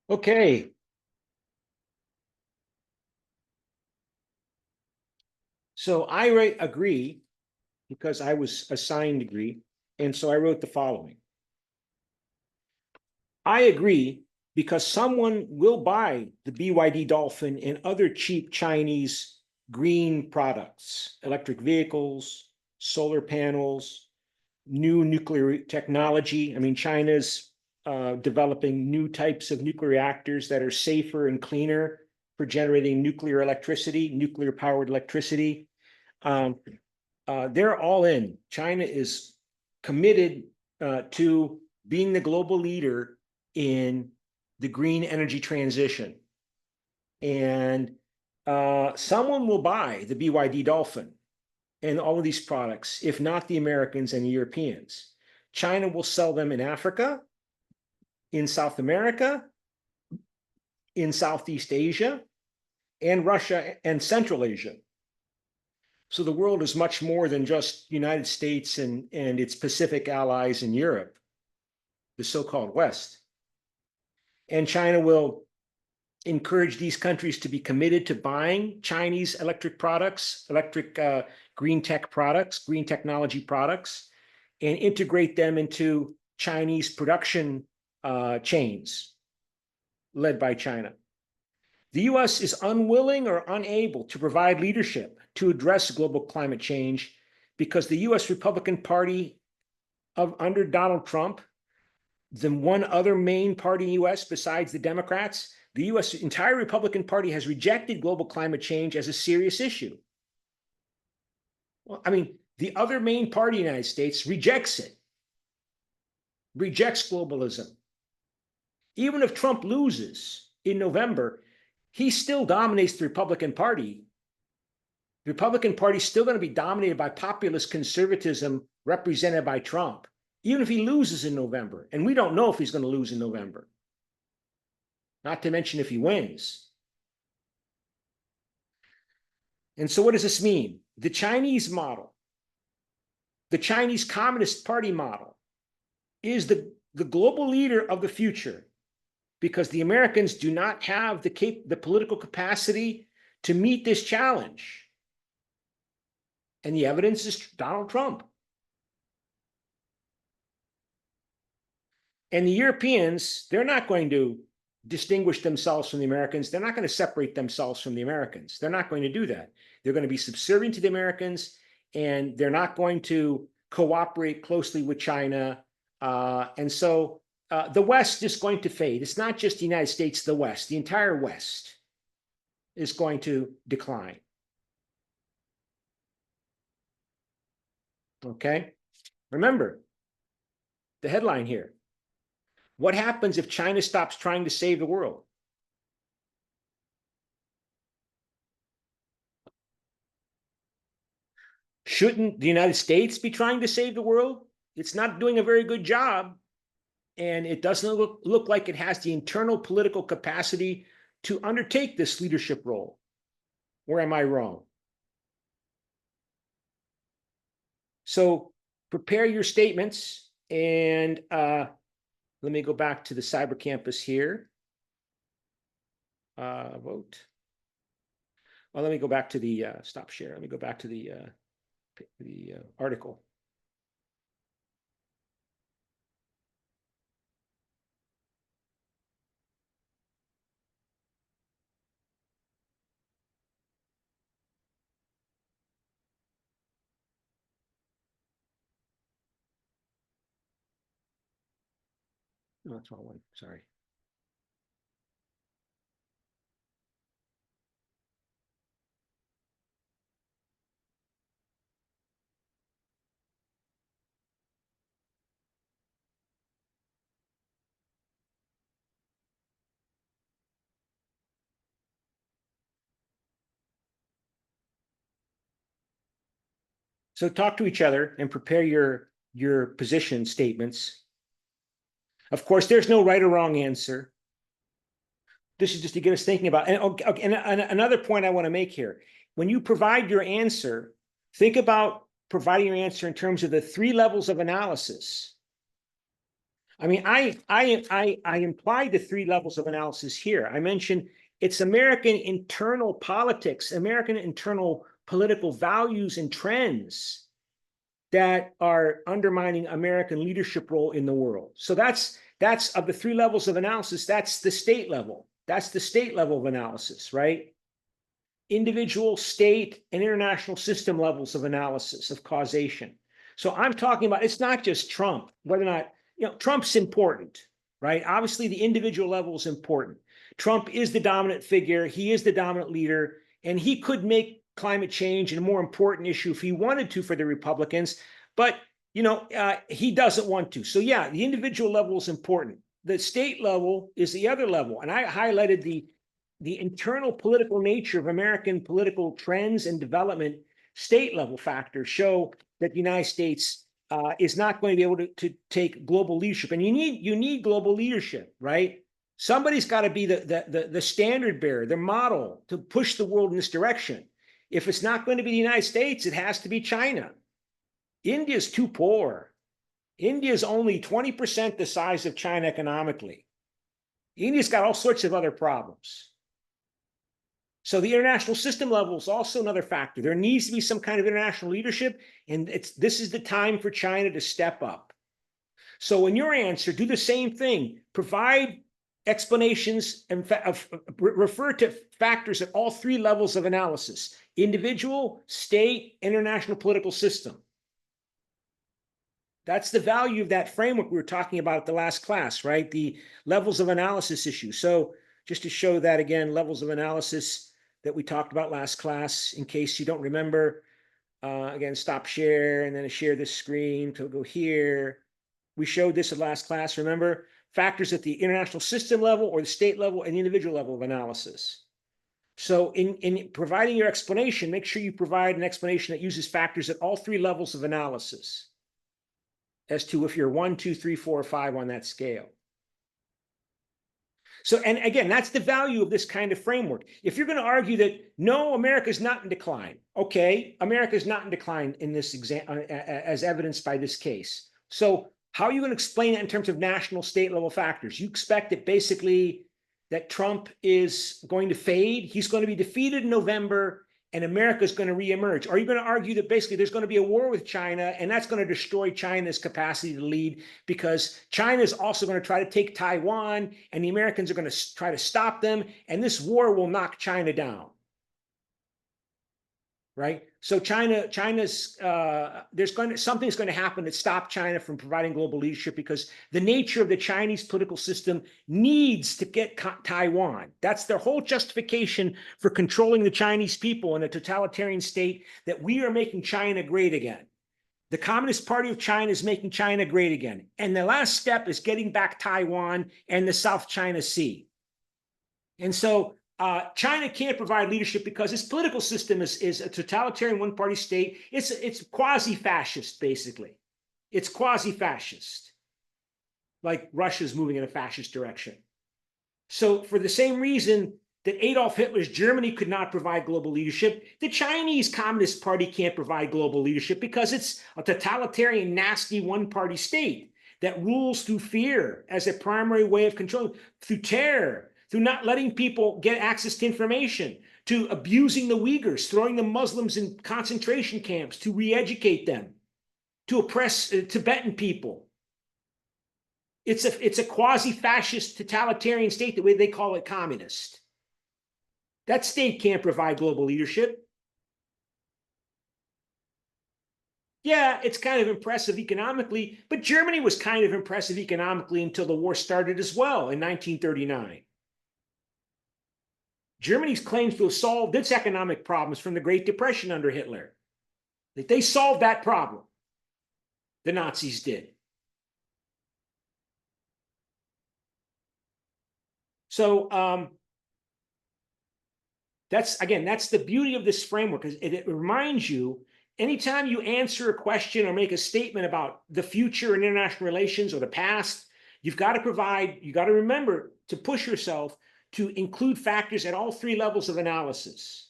[SPEAKER 6] Okay. So I agree because I was assigned agree, and so I wrote the following. I agree because someone will buy the BYD Dolphin and other cheap Chinese green products, electric vehicles, solar panels, new nuclear technology. I mean, China's developing new types of nuclear reactors that are safer and cleaner for generating nuclear electricity, nuclear powered electricity. They're all in. China is committed to being the global leader in the green energy transition. And someone will buy the BYD Dolphin and all of these products, if not the Americans and the Europeans. China will sell them in Africa, in South America, in Southeast Asia, and Russia and Central Asia. So the world is much more than just United States and its Pacific allies in Europe, the so-called West. And China will encourage these countries to be committed to buying Chinese electric products, green tech products, green technology products, and integrate them into Chinese production chains led by China. The US is unwilling or unable to provide leadership to address global climate change because the US Republican Party under Donald Trump, the one other main party in the US besides the Democrats, the US entire Republican Party has rejected global climate change as a serious issue. Well, I mean, the other main party in the United States rejects it, rejects globalism. Even if Trump loses in November, he still dominates the Republican Party. The Republican Party is still going to be dominated by populist conservatism represented by Trump, even if he loses in November. And we don't know if he's going to lose in November, not to mention if he wins. And so what does this mean? The Chinese model, the Chinese Communist Party model, is the global leader of the future because the Americans do not have the political capacity to meet this challenge. And the evidence is Donald Trump. And the Europeans, they're not going to distinguish themselves from the Americans. They're not going to separate themselves from the Americans. They're not going to do that. They're going to be subservient to the Americans, and they're not going to cooperate closely with China. And so the West is going to fade. It's not just the United States, the West. The entire West is going to decline. Okay? Remember the headline here. What happens if China stops trying to save the world? Shouldn't the United States be trying to save the world? It's not doing a very good job, and it doesn't look like it has the internal political capacity to undertake this leadership role. Or am I wrong? So prepare your statements, and let me go back to the cyber campus here. Vote. Well, let me go back to the stop share. Let me go back to the article. No, that's the wrong one. Sorry. So talk to each other and prepare your position statements. Of course, there's no right or wrong answer. This is just to get us thinking about. And another point I want to make here: when you provide your answer, think about providing your answer in terms of the 3 levels of analysis. I mean, I implied the three levels of analysis here. I mentioned it's American internal politics, American internal political values and trends that are undermining American leadership role in the world. So that's of the three levels of analysis, that's the state level. That's the state level of analysis, right? Individual, state, and international system levels of analysis of causation. So I'm talking about, it's not just Trump, whether or not, Trump's important, right? Obviously, the individual level is important. Trump is the dominant figure, he is the dominant leader, and he could make climate change a more important issue if he wanted to for the Republicans, but he doesn't want to. So yeah, the individual level is important. The state level is the other level, and I highlighted the internal political nature of American political trends and development. State level factors show that the United States is not going to be able to take global leadership, and you need global leadership, right? Somebody's got to be the standard bearer, the model to push the world in this direction. If it's not going to be the United States, it has to be China. India's too poor. India's only 20% the size of China economically. India's got all sorts of other problems. So the international system level is also another factor. There needs to be some kind of international leadership, and this is the time for China to step up. So in your answer, do the same thing. Provide explanations and refer to factors at all three levels of analysis: individual, state, international political system. That's the value of that framework we were talking about at the last class, right? The levels of analysis issue. So just to show that again, levels of analysis that we talked about last class, in case you don't remember, again, stop share and then share this screen to go here. We showed this at last class, remember? Factors at the international system level or the state level and the individual level of analysis. So in providing your explanation, make sure you provide an explanation that uses factors at all three levels of analysis as to if you're 1, 2, 3, 4, or 5 on that scale. So, and again, that's the value of this kind of framework. If you're going to argue that, no, America's not in decline. Okay, America's not in decline in this exam, as evidenced by this case. So how are you going to explain that in terms of national state level factors? You expect that basically that Trump is going to fade. He's going to be defeated in November and America's going to reemerge. Are you going to argue that basically there's going to be a war with China and that's going to destroy China's capacity to lead because China is also going to try to take Taiwan and the Americans are going to try to stop them and this war will knock China down? Right? So something's going to happen to stop China from providing global leadership because the nature of the Chinese political system needs to get Taiwan. That's their whole justification for controlling the Chinese people in a totalitarian state, that we are making China great again. The Communist Party of China is making China great again. And the last step is getting back Taiwan and the South China Sea. And so China can't provide leadership because its political system is a totalitarian one-party state. It's quasi-fascist, basically. It's quasi-fascist, like Russia's moving in a fascist direction. So for the same reason that Adolf Hitler's Germany could not provide global leadership, the Chinese Communist Party can't provide global leadership because it's a totalitarian, nasty one-party state that rules through fear as a primary way of controlling, through terror, through not letting people get access to information, to abusing the Uyghurs, throwing the Muslims in concentration camps, to re-educate them, to oppress Tibetan people. It's a quasi-fascist totalitarian state, the way they call it communist. That state can't provide global leadership. Yeah, it's kind of impressive economically, but Germany was kind of impressive economically until the war started as well in 1939. Germany's claims to have solved its economic problems from the Great Depression under Hitler. That they solved that problem. The Nazis did. So that's the beauty of this framework. It reminds you, anytime you answer a question or make a statement about the future in international relations or the past, you've got to remember to push yourself to include factors at all three levels of analysis.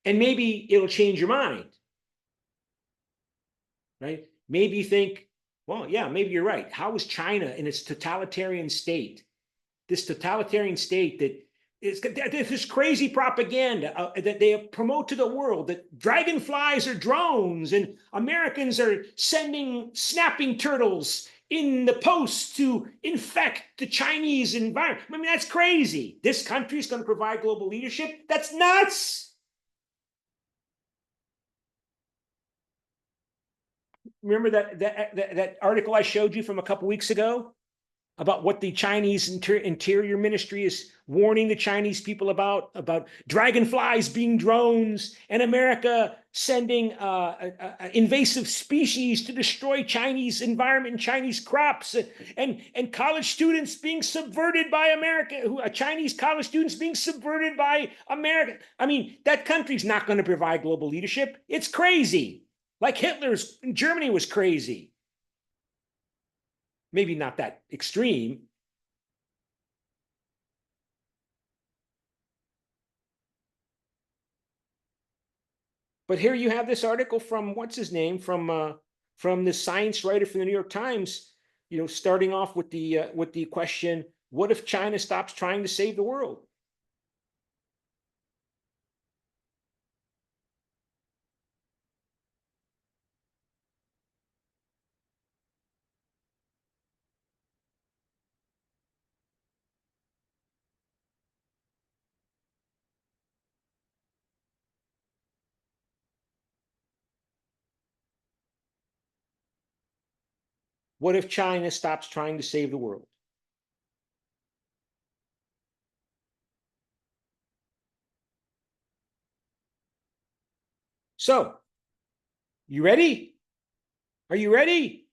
[SPEAKER 6] And maybe it'll change your mind. Right? Maybe you think, well, yeah, maybe you're right. How is China in its totalitarian state? This totalitarian state that is this crazy propaganda that they promote to the world that dragonflies are drones and Americans are sending snapping turtles in the post to infect the Chinese environment. I mean, that's crazy. This country is going to provide global leadership. That's nuts. Remember that article I showed you from a couple weeks ago about what the Chinese Interior Ministry is warning the Chinese people about dragonflies being drones and America sending invasive species to destroy Chinese environment and Chinese crops, and college students being subverted by America, Chinese college students being subverted by America. I mean, that country's not going to provide global leadership. It's crazy. Like Hitler's Germany was crazy. Maybe not that extreme. But here you have this article from what's his name from the science writer from the New York Times, starting off with the question, what if China stops trying to save the world? What if China stops trying to save the world? So, you ready? Are you ready?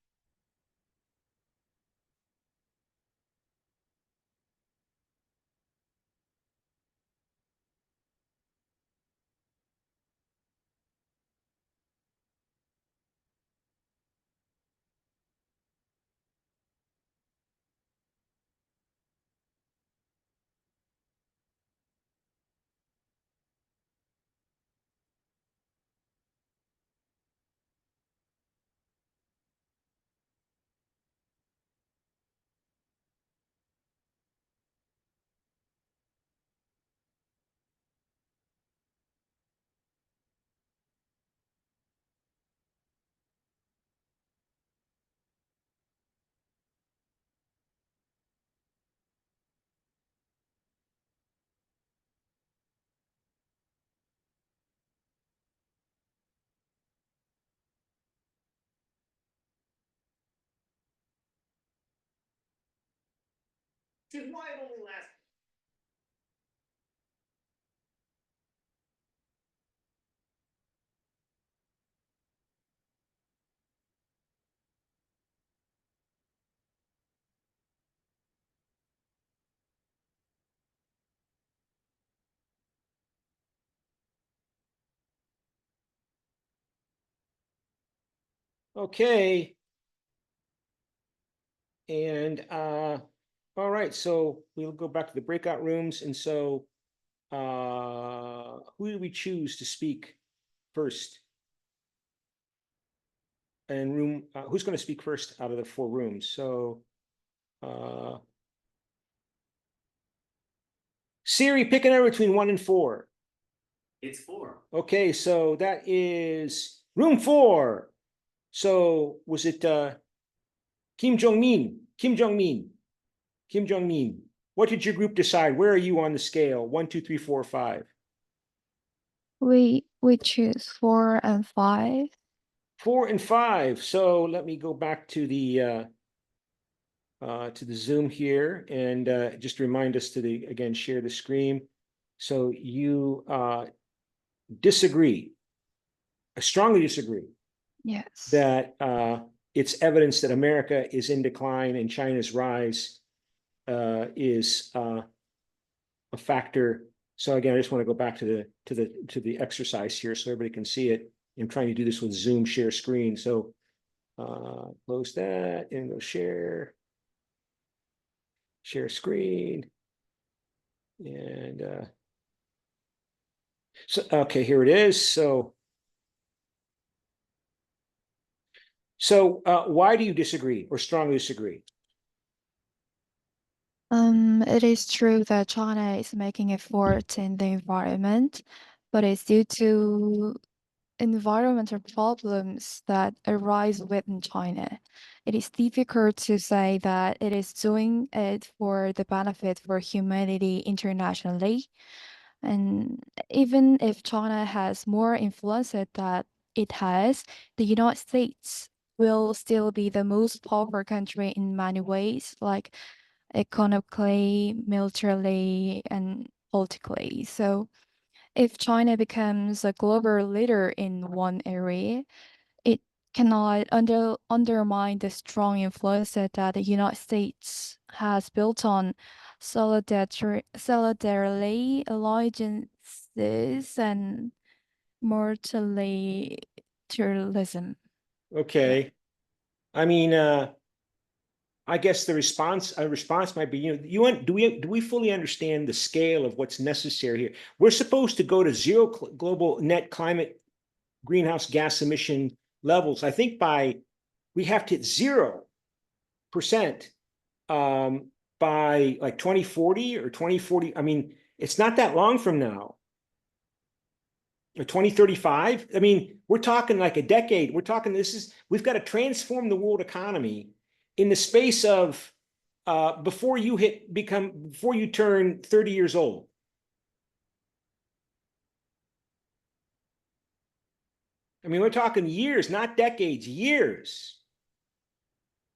[SPEAKER 6] Why it only lasts. Okay. And all right, so we'll go back to the breakout rooms. And so who do we choose to speak first? And who's going to speak first out of the 4 rooms? So Siri, pick a number between 1 and 4.
[SPEAKER 5] It's 4.
[SPEAKER 6] Okay, so that is room 4. So was it Kim Jong-min? Kim Jong-min. Kim Jong-min. What did your group decide? Where are you on the scale? 1, 2, 3, 4, 5.
[SPEAKER 7] We choose 4 and 5.
[SPEAKER 6] 4 and 5. So let me go back to the Zoom here and just remind us to again share the screen. So you disagree. I strongly disagree.
[SPEAKER 7] Yes.
[SPEAKER 6] That it's evidence that America is in decline and China's rise is a factor. So again, I just want to go back to the exercise here so everybody can see it. I'm trying to do this with Zoom share screen. So close that and go share screen. And So, okay, here it is. So why do you disagree or strongly disagree?
[SPEAKER 7] It is true that China is making efforts in the environment, but it's due to environmental problems that arise within China. It is difficult to say that it is doing it for the benefit for humanity internationally. And even if China has more influence that it has, the United States will still be the most powerful country in many ways, like economically, militarily, and politically. So if China becomes a global leader in one area, it cannot undermine the strong influence that the United States has built on solidarity, alliances, and multilateralism.
[SPEAKER 6] Okay. I mean, I guess the response might be, do we fully understand the scale of what's necessary here? We're supposed to go to zero global net climate greenhouse gas emission levels. I think we have to hit 0% by like 2040 or 2040. I mean, it's not that long from now. Or 2035. I mean, we're talking like a decade. We're talking we've got to transform the world economy in the space of before you turn 30 years old. I mean, we're talking years, not decades, years.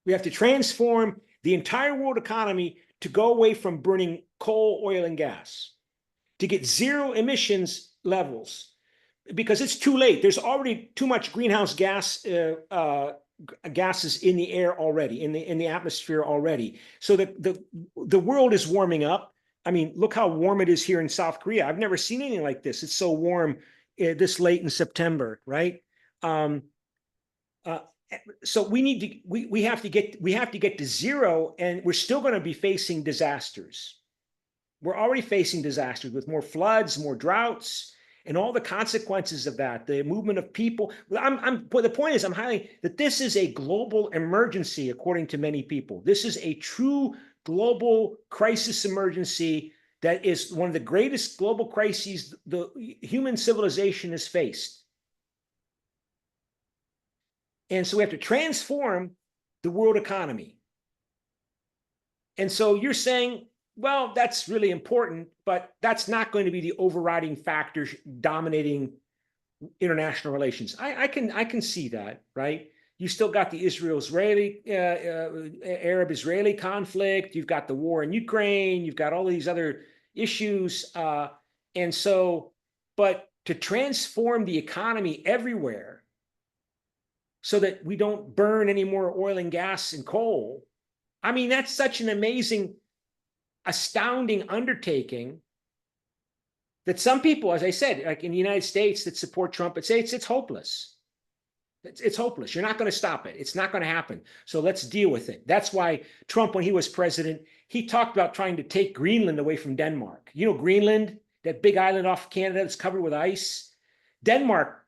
[SPEAKER 6] We have to transform the entire world economy to go away from burning coal, oil, and gas, to get zero emissions levels, because it's too late. There's already too much greenhouse gases in the air already, in the atmosphere already. So the world is warming up. I mean, look how warm it is here in South Korea. I've never seen anything like this. It's so warm this late in September, right? So we have to get to zero, and we're still going to be facing disasters. We're already facing disasters with more floods, more droughts, and all the consequences of that, the movement of people. But the point is, I'm highlighting that this is a global emergency, according to many people. This is a true global crisis emergency that is one of the greatest global crises the human civilization has faced. And so we have to transform the world economy. And so you're saying, well, that's really important, but that's not going to be the overriding factor dominating international relations. I can see that, right? You still got the Arab-Israeli conflict. You've got the war in Ukraine. You've got all these other issues. And so, but to transform the economy everywhere so that we don't burn any more oil and gas and coal, I mean, that's such an amazing, astounding undertaking that some people, as I said, like in the United States that support Trump, would say it's hopeless. It's hopeless. You're not going to stop it. It's not going to happen. So let's deal with it. That's why Trump, when he was president, he talked about trying to take Greenland away from Denmark. You know, Greenland, that big island off Canada that's covered with ice. Denmark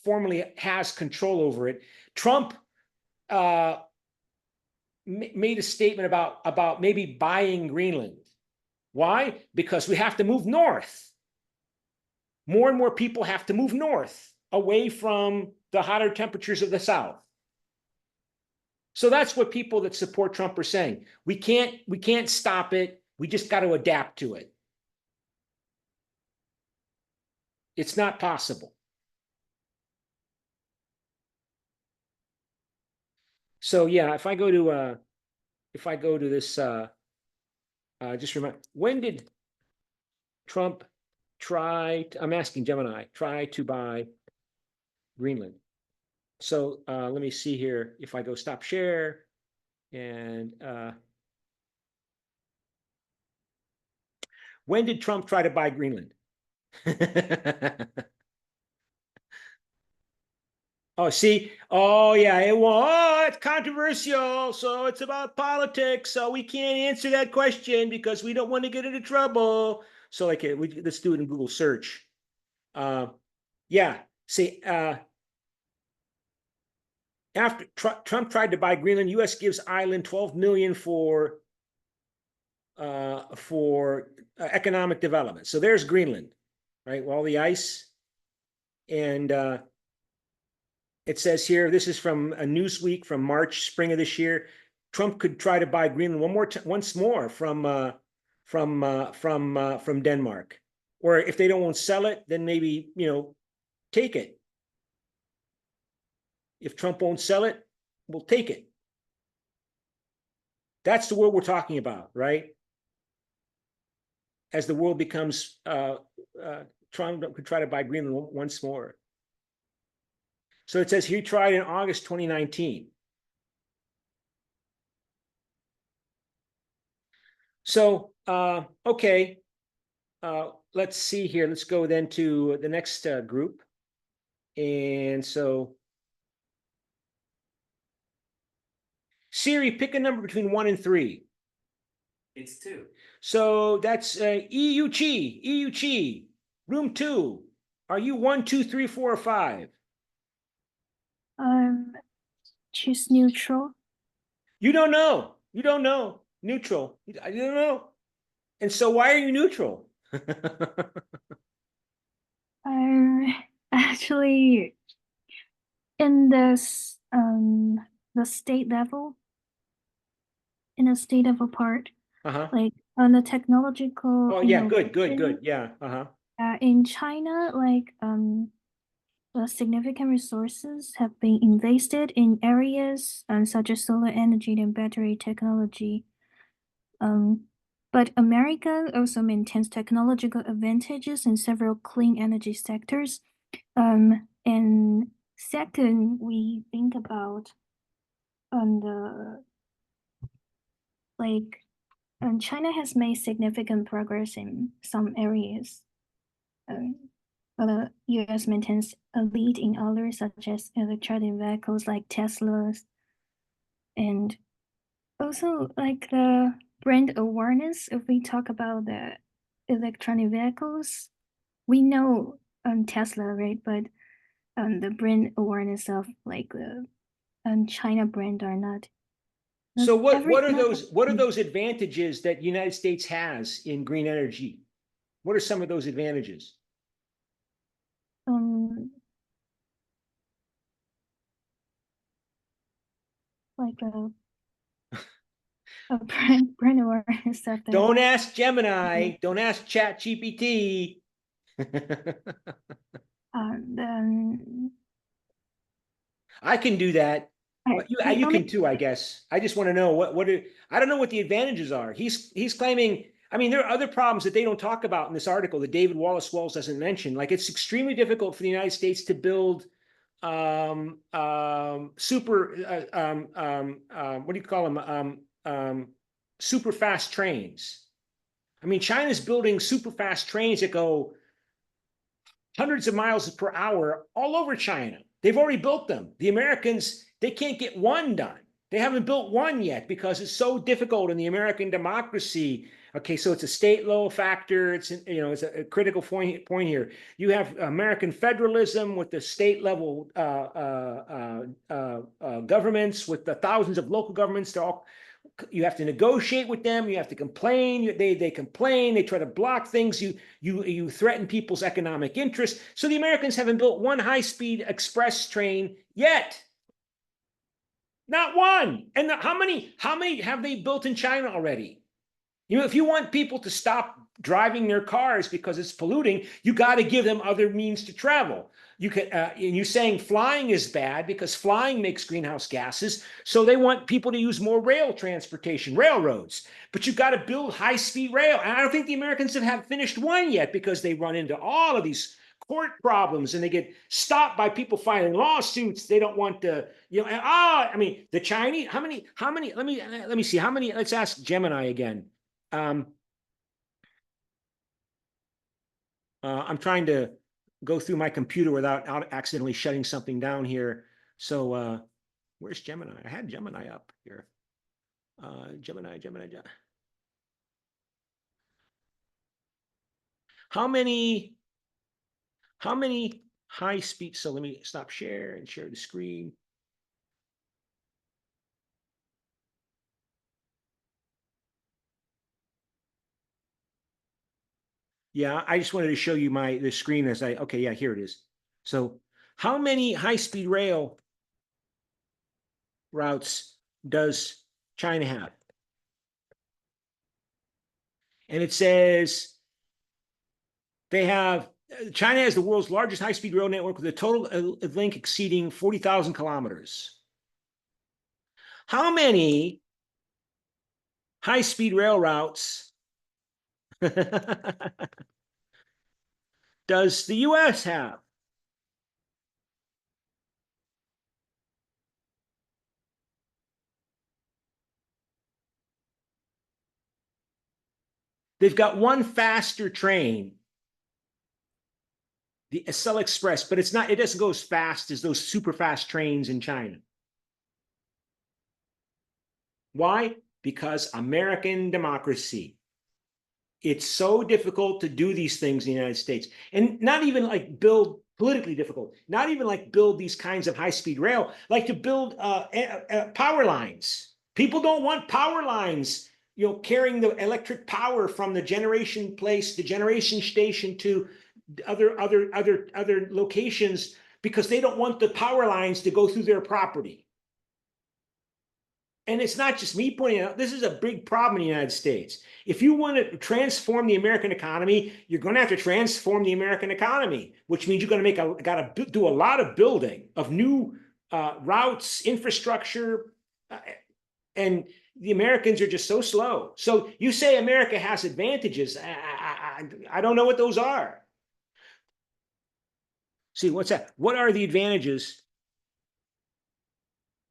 [SPEAKER 6] formally has control over it. Trump made a statement about maybe buying Greenland. Why? Because we have to move north. More and more people have to move north, away from the hotter temperatures of the south. So that's what people that support Trump are saying. We can't stop it. We just got to adapt to it. It's not possible. So yeah, if I go to this, just remember, when did Trump I'm asking Gemini, try to buy Greenland? So let me see here. If I go stop share and when did Trump try to buy Greenland? Oh, see, oh yeah, it's controversial, so it's about politics, so we can't answer that question because we don't want to get into trouble. So like, let's do it in Google search. Yeah, see, after Trump tried to buy Greenland, US gives island 12 million for economic development. So there's Greenland, right? All the ice. And it says here, this is from a Newsweek from March, spring of this year. Trump could try to buy Greenland once more from Denmark. Or if they don't want to sell it, then maybe, take it. If Trump won't sell it, we'll take it. That's the world we're talking about, right? As the world becomes, Trump could try to buy Greenland once more. So it says he tried in August 2019. So, okay, let's see here. Let's go then to the next group. And so, Siri, pick a number between 1 and 3.
[SPEAKER 5] It's 2.
[SPEAKER 6] So that's EUG, room 2. Are you 1, 2, 3, 4, or 5?
[SPEAKER 8] Choose neutral.
[SPEAKER 6] You don't know. You don't know. Neutral. I don't know. And so why are you neutral?
[SPEAKER 8] Actually, in this the state level, in a state level part, like on the technological.
[SPEAKER 6] Oh yeah, good. Yeah.
[SPEAKER 8] In China, like significant resources have been invested in areas such as solar energy and battery technology. But America also maintains technological advantages in several clean energy sectors. And second, we think about China has made significant progress in some areas. But the US maintains a lead in others, such as electric vehicles like Tesla's, and also like the brand awareness. If we talk about the electronic vehicles, we know Tesla, right? But the brand awareness of like the China brand are not.
[SPEAKER 6] So what are those advantages that the United States has in green energy? What are some of those advantages?
[SPEAKER 8] Like a brand awareness of that.
[SPEAKER 6] Don't ask Gemini. Don't ask ChatGPT. I can do that. But you can too, I guess. I just want to know I don't know what the advantages are. He's claiming. I mean, there are other problems that they don't talk about in this article that David Wallace Wells doesn't mention. Like it's extremely difficult for the United States to build super what do you call them? Super fast trains. I mean, China's building super fast trains that go hundreds of miles per hour all over China. They've already built them. The Americans, they can't get one done. They haven't built one yet because it's so difficult in the American democracy. Okay, so it's a state law factor. It's it's a critical point here. You have American federalism with the state level governments, with the thousands of local governments. You have to negotiate with them. You have to complain. They complain. They try to block things. You threaten people's economic interests. So the Americans haven't built one high-speed express train yet. Not one. And how many have they built in China already? If you want people to stop driving their cars because it's polluting, you got to give them other means to travel. You can, and you're saying flying is bad because flying makes greenhouse gases. So they want people to use more rail transportation, railroads. But you got to build high-speed rail. And I don't think the Americans have finished one yet because they run into all of these court problems and they get stopped by people filing lawsuits. They don't want to, I mean, the Chinese, how many, let me see, how many, let's ask Gemini again. I'm trying to go through my computer without accidentally shutting something down here. So where's Gemini? I had Gemini up here. Gemini. How many How many high speed, so let me stop share and share the screen. Yeah, I just wanted to show you the screen as okay, yeah, here it is. So how many high-speed rail routes does China have? And it says China has the world's largest high-speed rail network with a total length exceeding 40,000 kilometers. How many high-speed rail routes does the US have? They've got one faster train, the Acela Express, but it doesn't go as fast as those super fast trains in China. Why? Because American democracy. It's so difficult to do these things in the United States, and not even like build politically difficult, not even like build these kinds of high-speed rail, like to build power lines. People don't want power lines, carrying the electric power from the generation place, the generation station to other locations, because they don't want the power lines to go through their property. And it's not just me pointing out, this is a big problem in the United States. If you want to transform the American economy, you're going to have to transform the American economy, which means you're going to got to do a lot of building of new routes, infrastructure, and the Americans are just so slow. So you say America has advantages. I don't know what those are. See, what's that? What are the advantages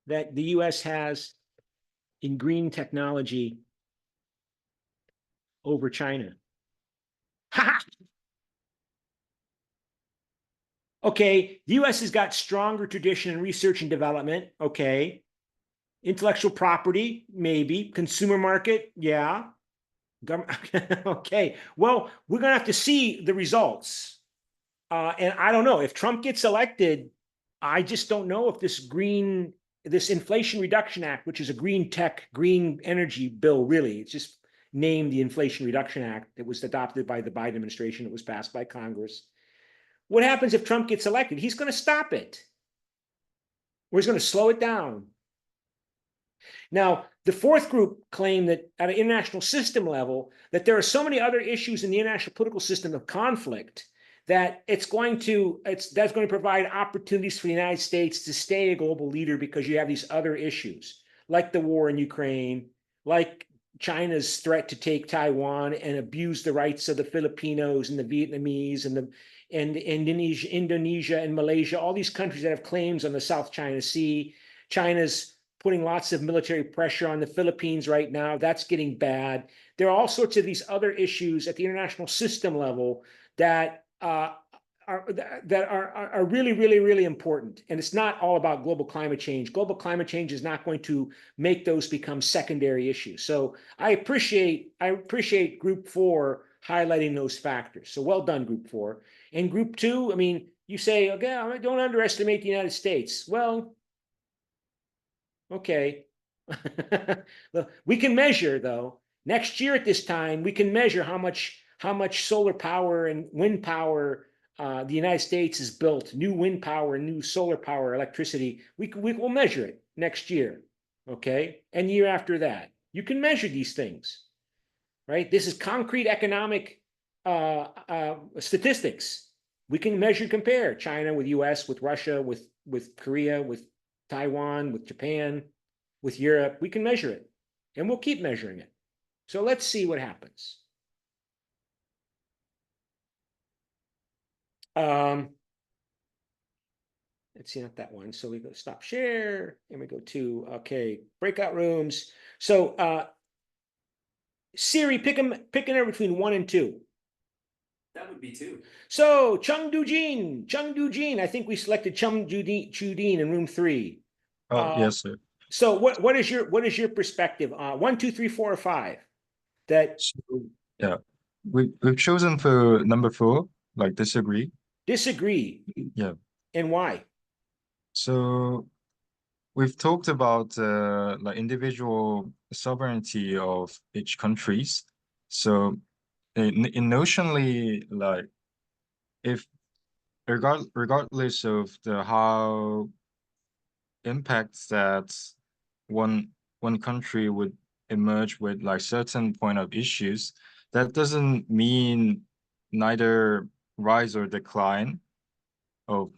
[SPEAKER 6] that the US has in green technology over China? Okay, the US has got stronger tradition in research and development. Okay. Intellectual property, maybe. Consumer market, yeah. Okay, well, we're going to have to see the results. And I don't know, if Trump gets elected, I just don't know if this Inflation Reduction Act, which is a green energy bill, really, it's just named the Inflation Reduction Act. It was adopted by the Biden administration. It was passed by Congress. What happens if Trump gets elected? He's going to stop it, or he's going to slow it down. Now, the fourth group claimed that at an international system level, that there are so many other issues in the international political system of conflict that that's going to provide opportunities for the United States to stay a global leader, because you have these other issues, like the war in Ukraine, like China's threat to take Taiwan and abuse the rights of the Filipinos and the Vietnamese and Indonesia and Malaysia, all these countries that have claims on the South China Sea. China's putting lots of military pressure on the Philippines right now. That's getting bad. There are all sorts of these other issues at the international system level that are really, really, really important. And it's not all about global climate change. Global climate change is not going to make those become secondary issues. So I appreciate Group 4 highlighting those factors. So well done, Group 4. And Group 2, I mean, you say, okay, don't underestimate the United States. Well, okay. We can measure, though. Next year at this time, we can measure how much solar power and wind power the United States has built, new wind power, new solar power, electricity. We'll measure it next year, okay? And year after that. You can measure these things, right? This is concrete economic statistics. We can measure and compare China with US, with Russia, with Korea, with Taiwan, with Japan, with Europe. We can measure it, and we'll keep measuring it. So let's see what happens. Let's see, not that one. So we go stop share, and we go to, okay, breakout rooms. So Siri, pick a number between 1 and 2.
[SPEAKER 5] That would be 2.
[SPEAKER 6] So Chung Dujin, I think we selected Chung Judin in room 3.
[SPEAKER 9] Yes, sir.
[SPEAKER 6] So what is your perspective? 1, 2, 3, 4, or 5? That
[SPEAKER 9] So, yeah, we've chosen for number 4, like disagree.
[SPEAKER 6] Disagree.
[SPEAKER 9] Yeah.
[SPEAKER 6] And why?
[SPEAKER 9] So we've talked about like individual sovereignty of each countries. So in notionally, like if regardless of the how impacts that one country would emerge with like certain point of issues, that doesn't mean neither rise or decline of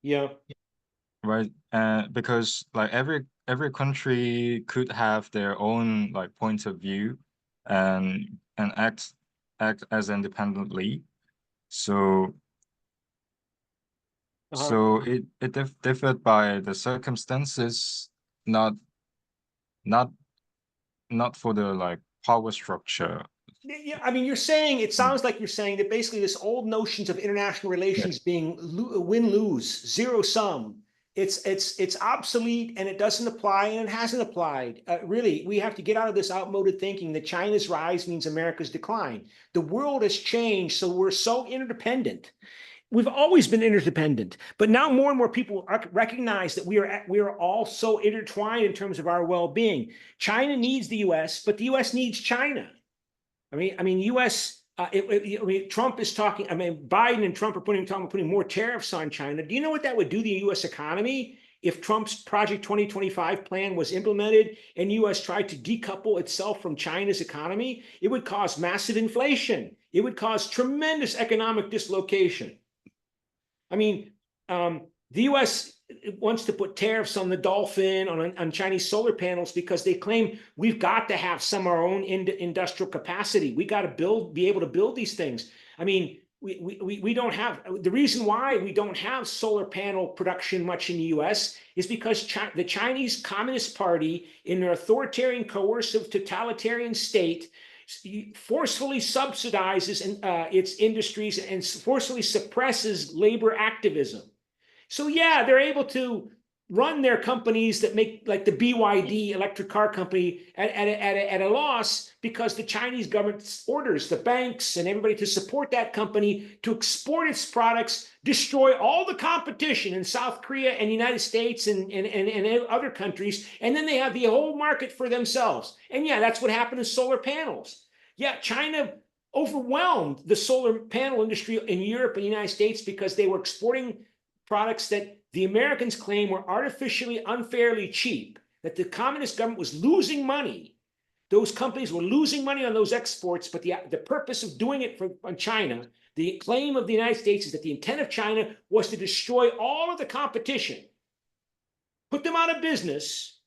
[SPEAKER 6] Yeah.
[SPEAKER 9] right, because like every country could have their own like point of view and act as independently. So so it differed by the circumstances, not not not for the like power structure.
[SPEAKER 6] Yeah, I mean, you're saying, it sounds like you're saying that basically this old notions of international relations being win-lose, zero sum, it's obsolete and it doesn't apply and it hasn't applied. Really, we have to get out of this outmoded thinking that China's rise means America's decline. The world has changed, so we're so interdependent. We've always been interdependent, but now more and more people recognize that we are all so intertwined in terms of our well-being. China needs the U.S., but the U.S. needs China. I mean, U.S. Trump is talking. I mean, Biden and Trump are putting more tariffs on China. Do you know what that would do to the U.S. economy if Trump's Project 2025 plan was implemented and U.S. tried to decouple itself from China's economy? It would cause massive inflation. It would cause tremendous economic dislocation. I mean, the U.S. wants to put tariffs on the Dolphin, on Chinese solar panels, because they claim we've got to have some of our own industrial capacity. We got to be able to build these things. I mean, we don't have, the reason why we don't have solar panel production much in the U.S. is because the Chinese Communist Party, in their authoritarian, coercive, totalitarian state, forcefully subsidizes its industries and forcefully suppresses labor activism. So yeah, they're able to run their companies that make, like the BYD electric car company, at a loss, because the Chinese government orders the banks and everybody to support that company to export its products, destroy all the competition in South Korea and the United States and other countries, and then they have the whole market for themselves. And yeah, that's what happened to solar panels. Yeah, China overwhelmed the solar panel industry in Europe and the United States because they were exporting products that the Americans claim were artificially unfairly cheap, that the communist government was losing money. Those companies were losing money on those exports, but the purpose of doing it on China, the claim of the United States is that the intent of China was to destroy all of the competition, put them out of business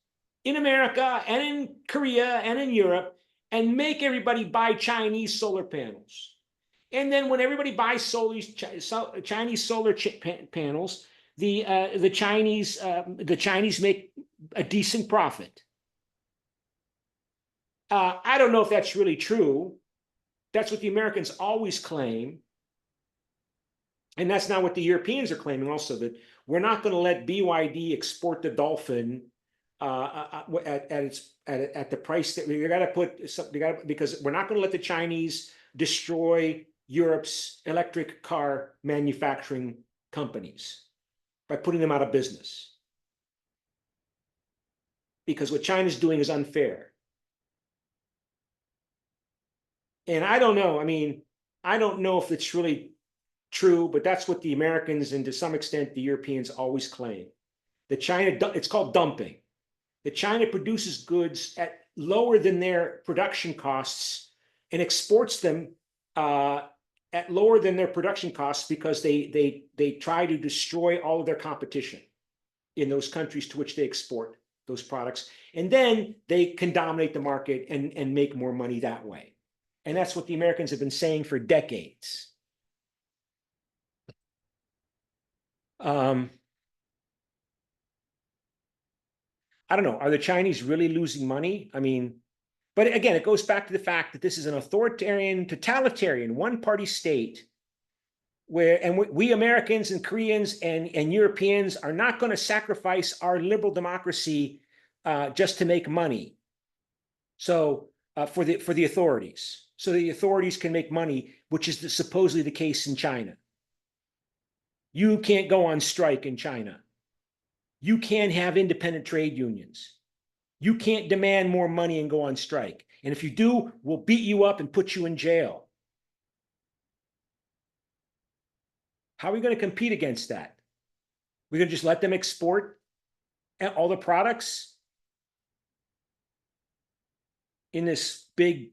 [SPEAKER 6] in America and in Korea and in Europe, and make everybody buy Chinese solar panels. And then when everybody buys Chinese solar panels, the Chinese make a decent profit. I don't know if that's really true. That's what the Americans always claim. And that's not what the Europeans are claiming also, that we're not going to let BYD export the Dolphin at the price that we got to put, because we're not going to let the Chinese destroy Europe's electric car manufacturing companies by putting them out of business. Because what China's doing is unfair. And I don't know, I mean, I don't know if it's really true, but that's what the Americans and to some extent the Europeans always claim. That China, it's called dumping. That China produces goods at lower than their production costs and exports them at lower than their production costs because they try to destroy all of their competition in those countries to which they export those products. And then they can dominate the market and make more money that way. And that's what the Americans have been saying for decades. I don't know. Are the Chinese really losing money? I mean, but again, it goes back to the fact that this is an authoritarian, totalitarian, one-party state where, and we Americans and Koreans and Europeans are not going to sacrifice our liberal democracy just to make money. So for the authorities. so the authorities can make money, which is supposedly the case in China. You can't go on strike in China. You can't have independent trade unions. You can't demand more money and go on strike. And if you do, we'll beat you up and put you in jail. How are we going to compete against that? We're going to just let them export all the products in this big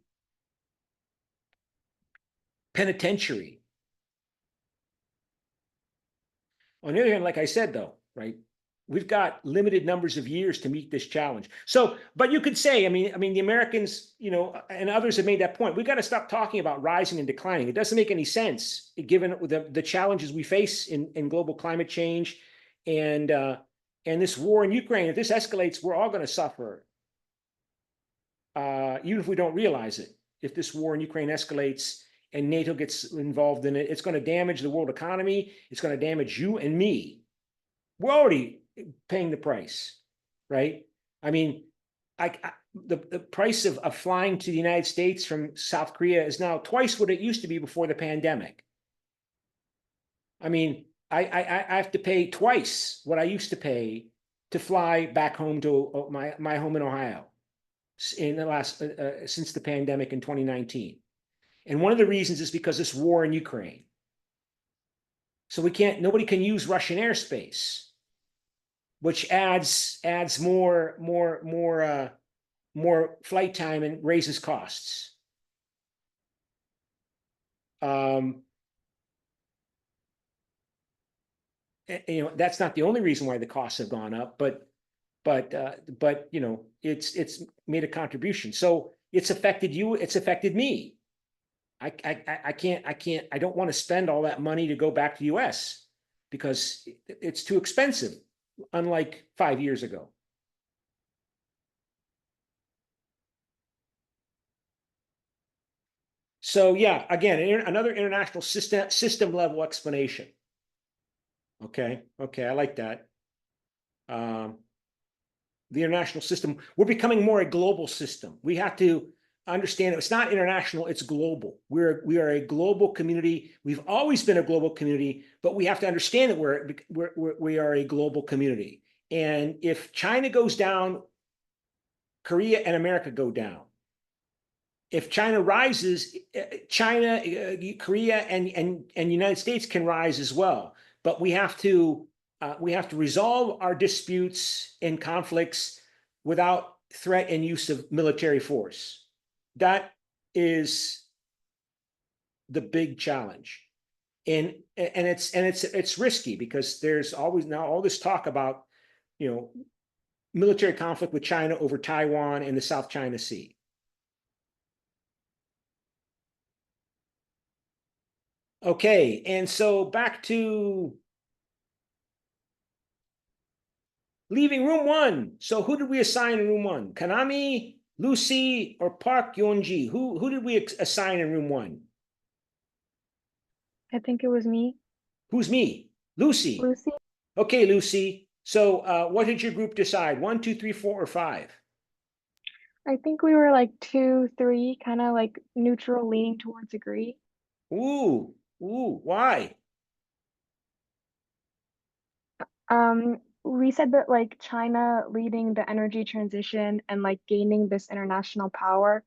[SPEAKER 6] penitentiary. On the other hand, like I said, though, right, we've got limited numbers of years to meet this challenge. So, but you could say, I mean, the Americans, you know, and others have made that point. We've got to stop talking about rising and declining. It doesn't make any sense given the challenges we face in global climate change and this war in Ukraine. If this escalates, we're all going to suffer, even if we don't realize it. If this war in Ukraine escalates and NATO gets involved in it, it's going to damage the world economy. It's going to damage you and me. We're already paying the price, right? I mean, the price of flying to the United States from South Korea is now twice what it used to be before the pandemic. I mean, I have to pay twice what I used to pay to fly back home to my home in Ohio in the last since the pandemic in 2019. And one of the reasons is because this war in Ukraine. So nobody can use Russian airspace, which adds more flight time and raises costs. You know, that's not the only reason why the costs have gone up, but you know, it's made a contribution. So it's affected you, it's affected me. I don't want to spend all that money to go back to the US because it's too expensive, unlike 5 years ago. So yeah, again, another international system level explanation. Okay, I like that. The international system, we're becoming more a global system. We have to understand it's not international, it's global. We are a global community. We've always been a global community, but we have to understand that we are a global community. And if China goes down, Korea and America go down. If China rises, China, Korea, and United States can rise as well. But we have to resolve our disputes and conflicts without threat and use of military force. That is the big challenge, and it's risky because there's always now all this talk about, you know, military conflict with China over Taiwan and the South China Sea. Okay, and so back to leaving room 1. So who did we assign in room 1? Kanami, Lucy, or Park Yeonji? Who did we assign in room 1?
[SPEAKER 10] I think it was me.
[SPEAKER 6] Who's me? Lucy.
[SPEAKER 10] Lucy.
[SPEAKER 6] Okay, Lucy. So what did your group decide? 1, 2, 3, 4, or 5?
[SPEAKER 10] I think we were like 2, 3, kind of like neutral, leaning towards agree.
[SPEAKER 6] Ooh, why?
[SPEAKER 10] We said that like China leading the energy transition and like gaining this international power,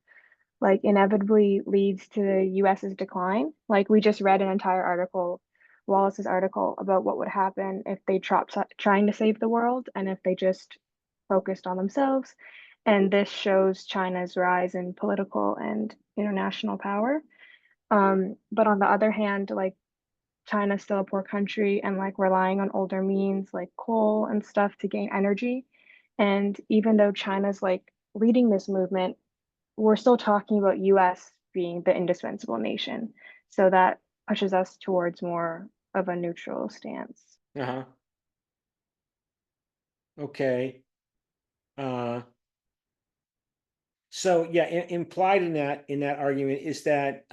[SPEAKER 10] like inevitably leads to the US's decline. Like we just read an entire article, Wallace's article, about what would happen if they dropped trying to save the world and if they just focused on themselves. And this shows China's rise in political and international power. But on the other hand, like China's still a poor country and like relying on older means like coal and stuff to gain energy. And even though China's like leading this movement, we're still talking about US being the indispensable nation. So that pushes us towards more of a neutral stance.
[SPEAKER 6] Uh-huh. Okay. So yeah, implied in that argument is that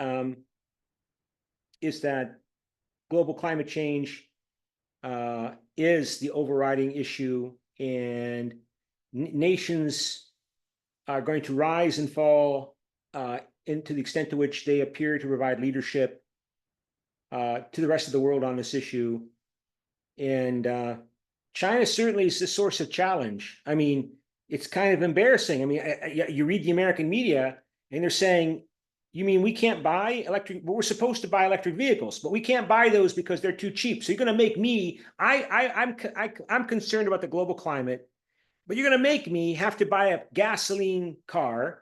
[SPEAKER 6] global climate change is the overriding issue, and nations are going to rise and fall to the extent to which they appear to provide leadership to the rest of the world on this issue. And China certainly is the source of challenge. I mean, it's kind of embarrassing. I mean, you read the American media and they're saying, you mean we can't buy electric, we're supposed to buy electric vehicles, but we can't buy those because they're too cheap. So you're going to make me, I'm concerned about the global climate, but you're going to make me have to buy a gasoline car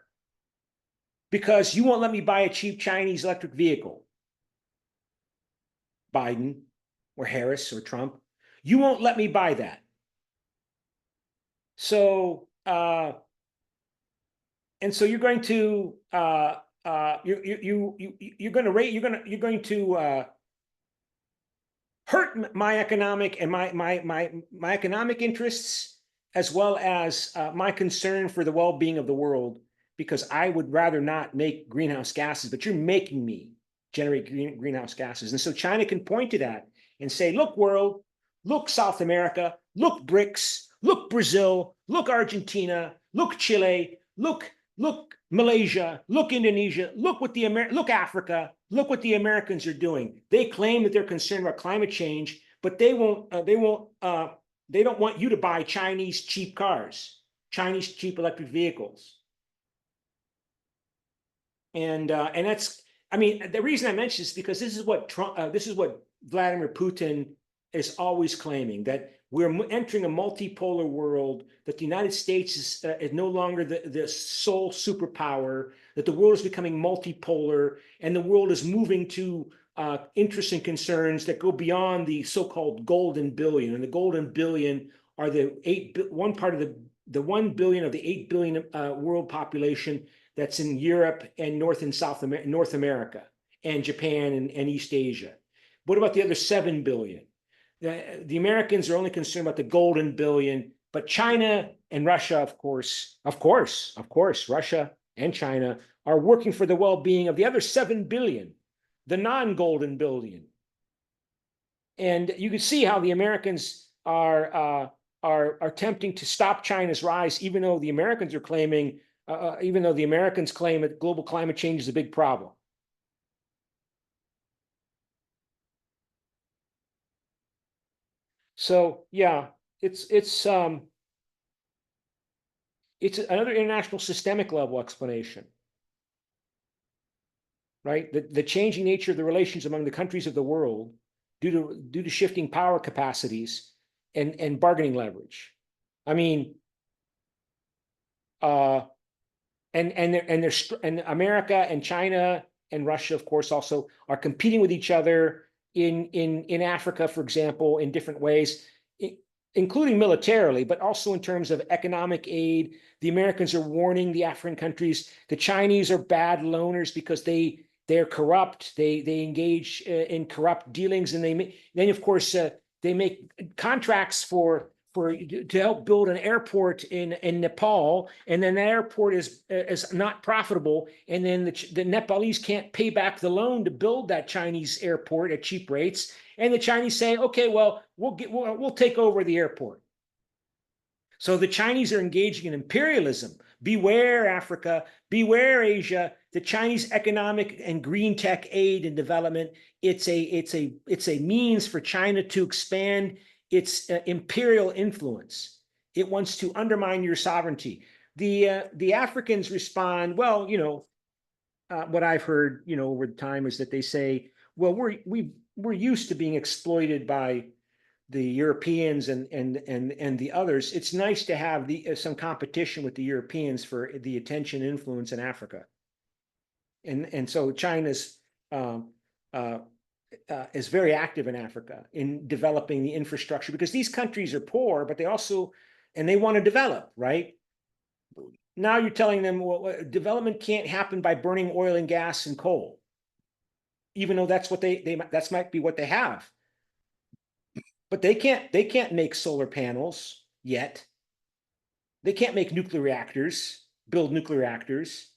[SPEAKER 6] because you won't let me buy a cheap Chinese electric vehicle. Biden or Harris or Trump, you won't let me buy that. So, and so you're going to you're going to hurt my economic and my economic interests, as well as my concern for the well-being of the world, because I would rather not make greenhouse gases, but you're making me generate greenhouse gases. And so China can point to that and say, look, world, look, South America, look, BRICS, look, Brazil, look, Argentina, look, Chile, look, Malaysia, look, Indonesia, look look, Africa, look what the Americans are doing. They claim that they're concerned about climate change, but they don't want you to buy Chinese cheap cars, Chinese cheap electric vehicles. And that's, I mean, the reason I mention this is because this is what Vladimir Putin is always claiming, that we're entering a multipolar world, that the United States is no longer the sole superpower, that the world is becoming multipolar, and the world is moving to interests and concerns that go beyond the so-called golden billion. And the golden billion are the 1 billion of the 8 billion world population that's in Europe and North America and Japan and East Asia. What about the other 7 billion? The Americans are only concerned about the golden billion, but China and Russia, of course, Russia and China are working for the well-being of the other 7 billion, the non-golden billion. And you can see how the Americans are attempting to stop China's rise, even though the Americans are claiming, even though the Americans claim that global climate change is a big problem. So yeah, it's another international systemic level explanation, right? The changing nature of the relations among the countries of the world due to shifting power capacities and bargaining leverage. I mean, and America and China and Russia, of course, also are competing with each other in Africa, for example, in different ways, including militarily, but also in terms of economic aid. The Americans are warning the African countries. The Chinese are bad loaners because they're corrupt. They engage in corrupt dealings, and then of course they make contracts to help build an airport in Nepal, and then the airport is not profitable, and then the Nepalese can't pay back the loan to build that Chinese airport at cheap rates, and the Chinese say, okay, well, we'll take over the airport. So the Chinese are engaging in imperialism. Beware, Africa, beware, Asia. The Chinese economic and green tech aid and development, it's a means for China to expand its imperial influence. It wants to undermine your sovereignty. The Africans respond, well, what I've heard, over time is that they say, well, we're used to being exploited by the Europeans and the others. It's nice to have some competition with the Europeans for the attention and influence in Africa. And so China's is very active in Africa in developing the infrastructure, because these countries are poor, but they want to develop, right? Now you're telling them, well, development can't happen by burning oil and gas and coal, even though that's what that might be what they have. But they can't make solar panels yet. They can't make nuclear reactors, build nuclear reactors.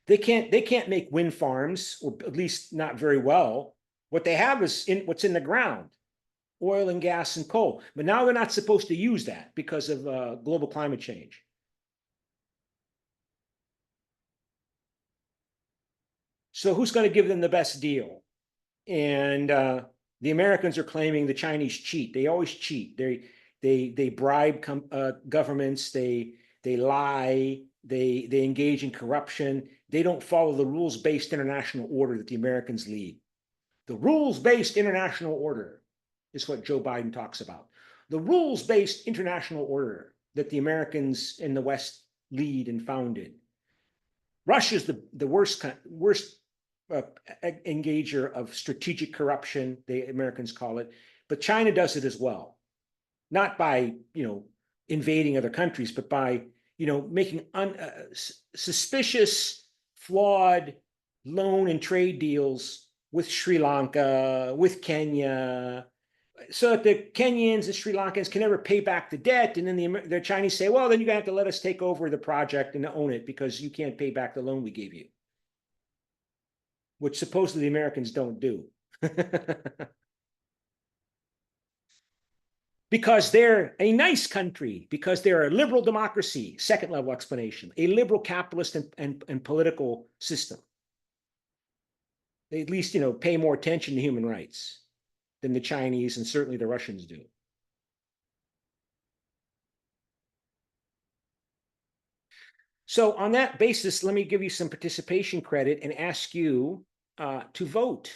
[SPEAKER 6] They can't make wind farms, or at least not very well. What they have is what's in the ground, oil and gas and coal. But now they're not supposed to use that because of global climate change. So who's going to give them the best deal? And the Americans are claiming the Chinese cheat. They always cheat. They bribe governments. They lie. They engage in corruption. They don't follow the rules-based international order that the Americans lead. The rules-based international order is what Joe Biden talks about. The rules-based international order that the Americans in the West lead and founded. Russia's the worst engager of strategic corruption, the Americans call it, but China does it as well. Not by, invading other countries, but by, making suspicious, flawed loan and trade deals with Sri Lanka, with Kenya, so that the Kenyans and Sri Lankans can never pay back the debt. And then the Chinese say, well, then you're gonna have to let us take over the project and own it because you can't pay back the loan we gave you. Which supposedly the Americans don't do. Because they're a nice country, because they're a liberal democracy, second level explanation, a liberal capitalist and political system. They at least, pay more attention to human rights than the Chinese and certainly the Russians do. So on that basis, let me give you some participation credit and ask you to vote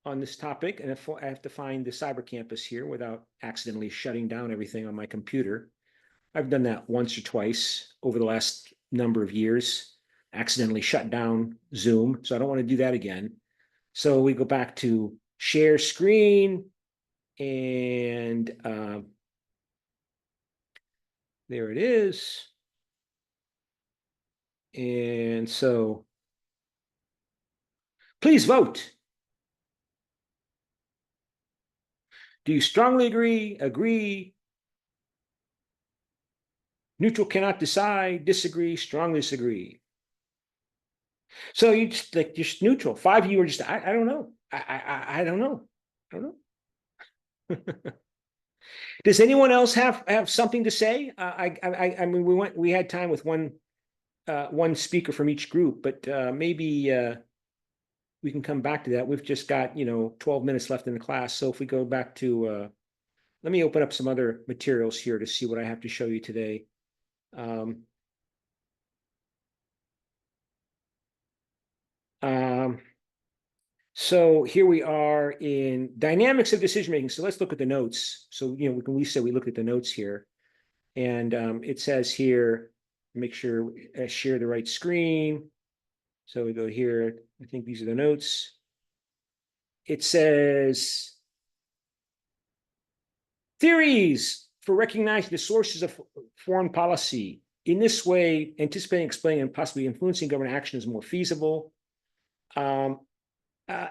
[SPEAKER 6] on this topic. And if I have to find the cyber campus here without accidentally shutting down everything on my computer. I've done that once or twice over the last number of years, accidentally shut down Zoom. So I don't want to do that again. So we go back to share screen and there it is. And so please vote. Do you strongly agree, agree, neutral cannot decide, disagree, strongly disagree? So you just neutral. 5 of you are just, I don't know. I don't know. I don't know. Does anyone else have something to say? I mean, we had time with one speaker from each group, but maybe we can come back to that. We've just got 12 minutes left in the class. So if we go back to let me open up some other materials here to see what I have to show you today. So here we are in dynamics of decision making. So let's look at the notes. So we can at least say we looked at the notes here, and it says here, make sure I share the right screen. So we go here. I think these are the notes. It says theories for recognizing the sources of foreign policy. In this way, anticipating, explaining, and possibly influencing government action is more feasible.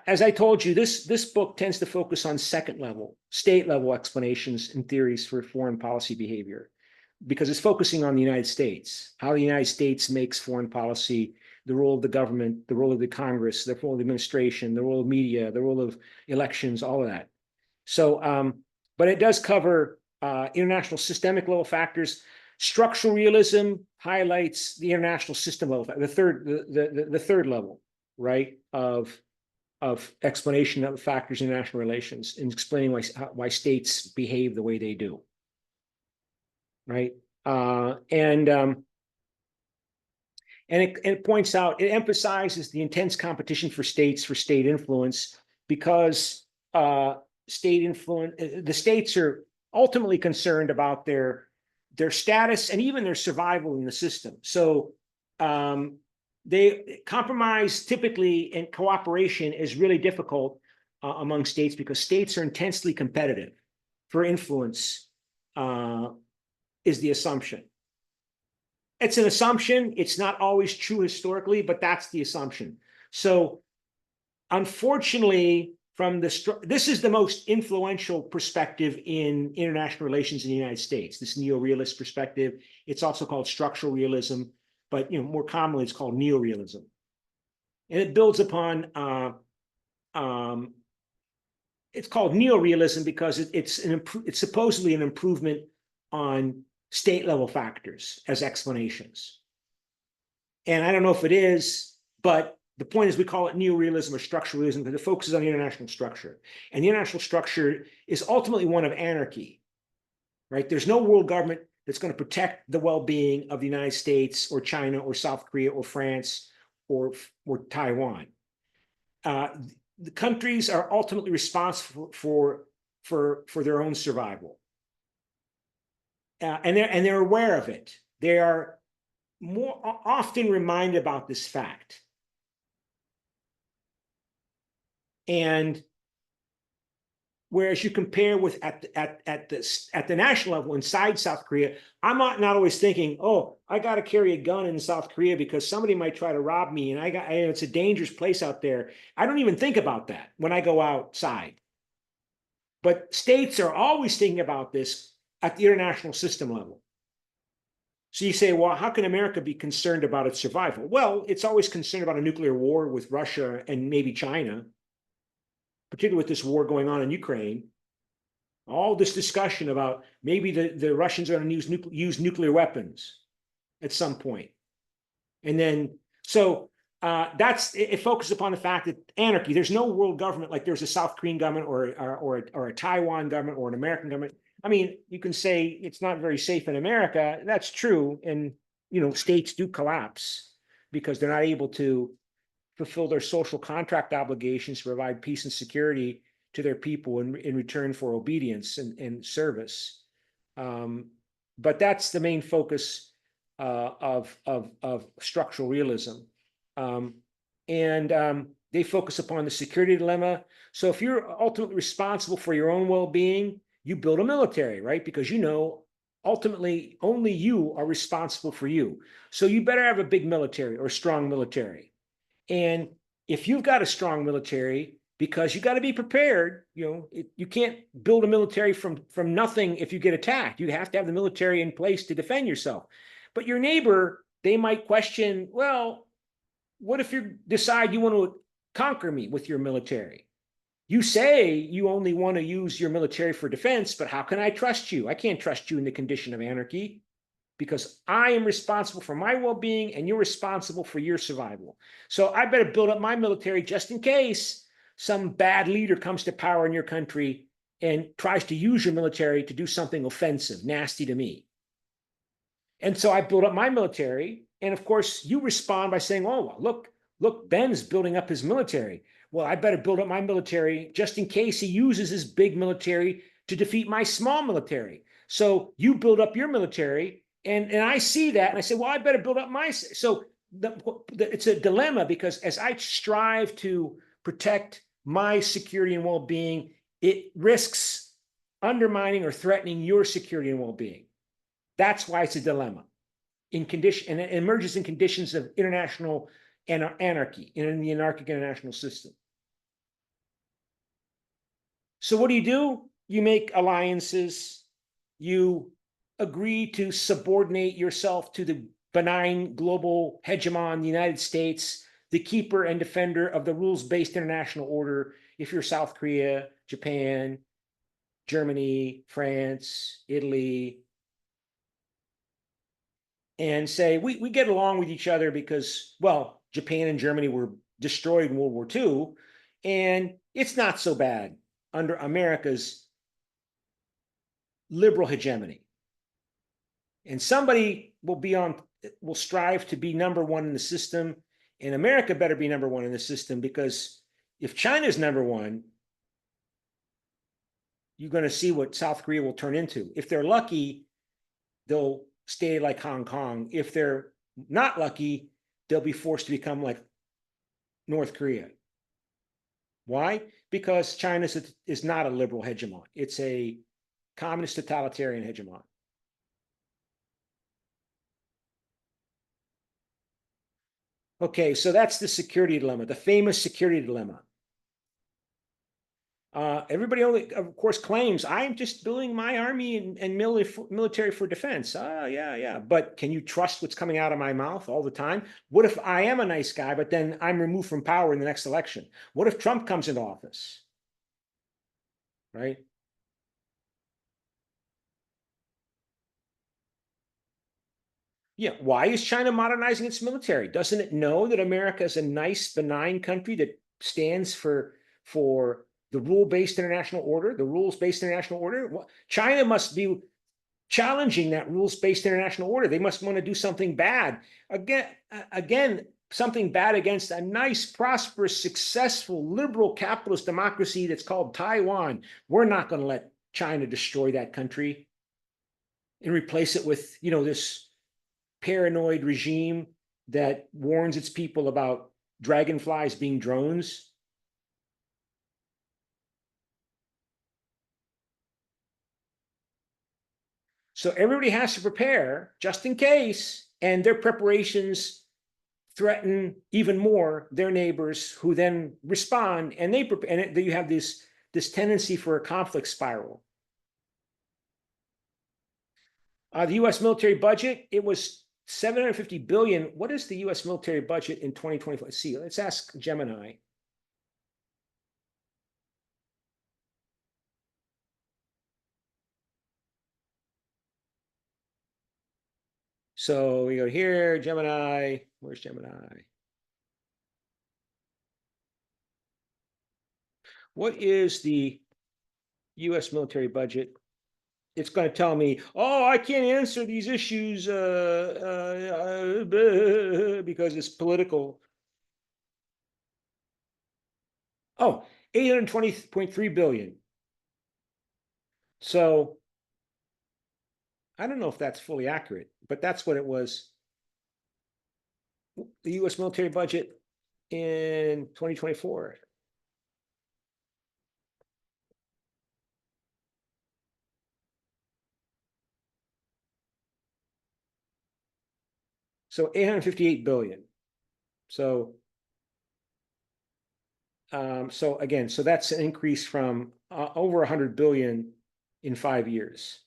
[SPEAKER 6] As I told you, this book tends to focus on second level, state level explanations and theories for foreign policy behavior, because it's focusing on the United States, how the United States makes foreign policy, the role of the government, the role of the Congress, the role of the administration, the role of media, the role of elections, all of that. So, but it does cover international systemic level factors. Structural realism highlights the international system level, the third level, right, of explanation of factors in international relations and explaining why states behave the way they do, right? And it points out, it emphasizes the intense competition for states for state influence, because state influence, the states are ultimately concerned about their status and even their survival in the system. So they compromise typically, and cooperation is really difficult among states, because states are intensely competitive for influence, is the assumption. It's an assumption. It's not always true historically, but that's the assumption. So unfortunately, this is the most influential perspective in international relations in the United States, this neo-realist perspective. It's also called structural realism, but more commonly it's called neorealism. And it builds upon, it's called neorealism because it's supposedly an improvement on state level factors as explanations. And I don't know if it is, but the point is we call it neorealism or structuralism because it focuses on the international structure. And the international structure is ultimately one of anarchy, right? There's no world government that's going to protect the well-being of the United States or China or South Korea or France or Taiwan. The countries are ultimately responsible for their own survival. And they're aware of it. They are more often reminded about this fact. And whereas you compare with at the national level inside South Korea, I'm not always thinking, oh, I got to carry a gun in South Korea because somebody might try to rob me, and it's a dangerous place out there. I don't even think about that when I go outside. But states are always thinking about this at the international system level. So you say, well, how can America be concerned about its survival? Well, it's always concerned about a nuclear war with Russia and maybe China, particularly with this war going on in Ukraine. All this discussion about maybe the Russians are going to use nuclear weapons at some point. And then, so it focuses upon the fact that anarchy, there's no world government like there's a South Korean government or a Taiwan government or an American government. I mean, you can say it's not very safe in America. That's true. And, states do collapse because they're not able to fulfill their social contract obligations to provide peace and security to their people in return for obedience and service. But that's the main focus of structural realism. They focus upon the security dilemma. So if you're ultimately responsible for your own well-being, you build a military, right? Because ultimately only you are responsible for you. So you better have a big military or a strong military. And if you've got a strong military, because you got to be prepared, you can't build a military from nothing if you get attacked. You have to have the military in place to defend yourself. But your neighbor, they might question, well, what if you decide you want to conquer me with your military? You say you only want to use your military for defense, but how can I trust you? I can't trust you in the condition of anarchy because I am responsible for my well-being and you're responsible for your survival. So I better build up my military just in case some bad leader comes to power in your country and tries to use your military to do something offensive, nasty to me. And so I build up my military. And of course, you respond by saying, oh, look, Ben's building up his military. Well, I better build up my military just in case he uses his big military to defeat my small military. So you build up your military, and I see that, and I say, well, I better build up my. So it's a dilemma because as I strive to protect my security and well-being, it risks undermining or threatening your security and well-being. That's why it's a dilemma. And it emerges in conditions of international anarchy, in the anarchic international system. So what do? You make alliances. You agree to subordinate yourself to the benign global hegemon, the United States, the keeper and defender of the rules-based international order. If you're South Korea, Japan, Germany, France, Italy, and say, we get along with each other because, well, Japan and Germany were destroyed in World War II, and it's not so bad under America's liberal hegemony. And somebody will strive to be number one in the system, and America better be number one in the system, because if China's number one, you're going to see what South Korea will turn into. If they're lucky, they'll stay like Hong Kong. If they're not lucky, they'll be forced to become like North Korea. Why? Because China is not a liberal hegemon. It's a communist totalitarian hegemon. Okay, so that's the security dilemma, the famous security dilemma. Everybody only, of course, claims I'm just building my army and military for defense. Yeah. But can you trust what's coming out of my mouth all the time? What if I am a nice guy, but then I'm removed from power in the next election? What if Trump comes into office? Right? Yeah, why is China modernizing its military? Doesn't it know that America is a nice, benign country that stands for the rule-based international order, the rules-based international order? China must be challenging that rules-based international order. They must want to do something bad. Again, something bad against a nice, prosperous, successful, liberal capitalist democracy that's called Taiwan. We're not going to let China destroy that country and replace it with, this paranoid regime that warns its people about dragonflies being drones. So everybody has to prepare just in case, and their preparations threaten even more their neighbors, who then respond, and they prepare, and you have this tendency for a conflict spiral. The U.S. military budget, it was 750 billion. What is the U.S. military budget in 2024? Let's see. Let's ask Gemini. So we go here, Gemini. Where's Gemini? What is the U.S. military budget? It's going to tell me, oh, I can't answer these issues because it's political. Oh, 820.3 billion. So I don't know if that's fully accurate, but that's what it was. The U.S. military budget in 2024. So 858 billion. So again, so that's an increase from over 100 billion in 5 years.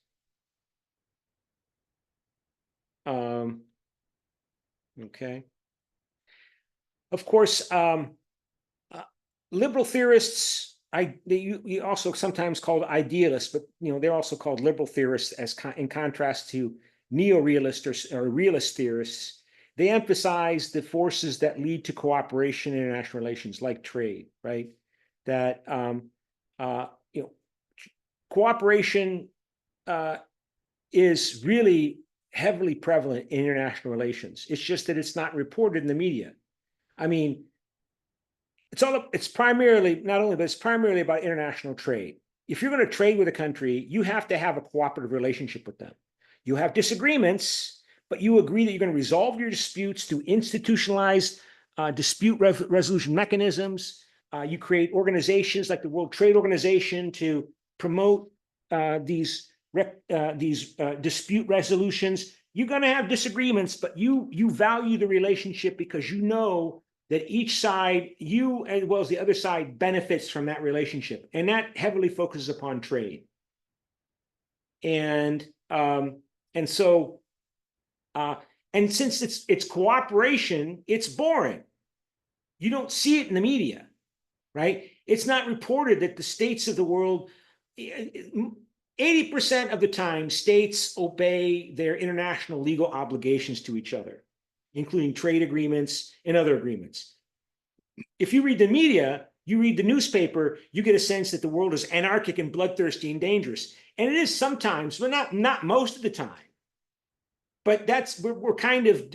[SPEAKER 6] Okay. Of course, liberal theorists, they also sometimes called idealists, but they're also called liberal theorists, in contrast to neo-realist or realist theorists. They emphasize the forces that lead to cooperation in international relations, like trade, right? That cooperation is really heavily prevalent in international relations. It's just that it's not reported in the media. I mean, it's primarily about international trade. If you're going to trade with a country, you have to have a cooperative relationship with them. You have disagreements, but you agree that you're going to resolve your disputes through institutionalized dispute resolution mechanisms. You create organizations like the World Trade Organization to promote these dispute resolutions. You're going to have disagreements, but you value the relationship because you know that each side, you as well as the other side, benefits from that relationship, and that heavily focuses upon trade. And so since it's cooperation, it's boring. You don't see it in the media, right? It's not reported that the states of the world, 80% of the time, states obey their international legal obligations to each other, including trade agreements and other agreements. If you read the media, you read the newspaper, you get a sense that the world is anarchic and bloodthirsty and dangerous. And it is sometimes, but not most of the time. But we're kind of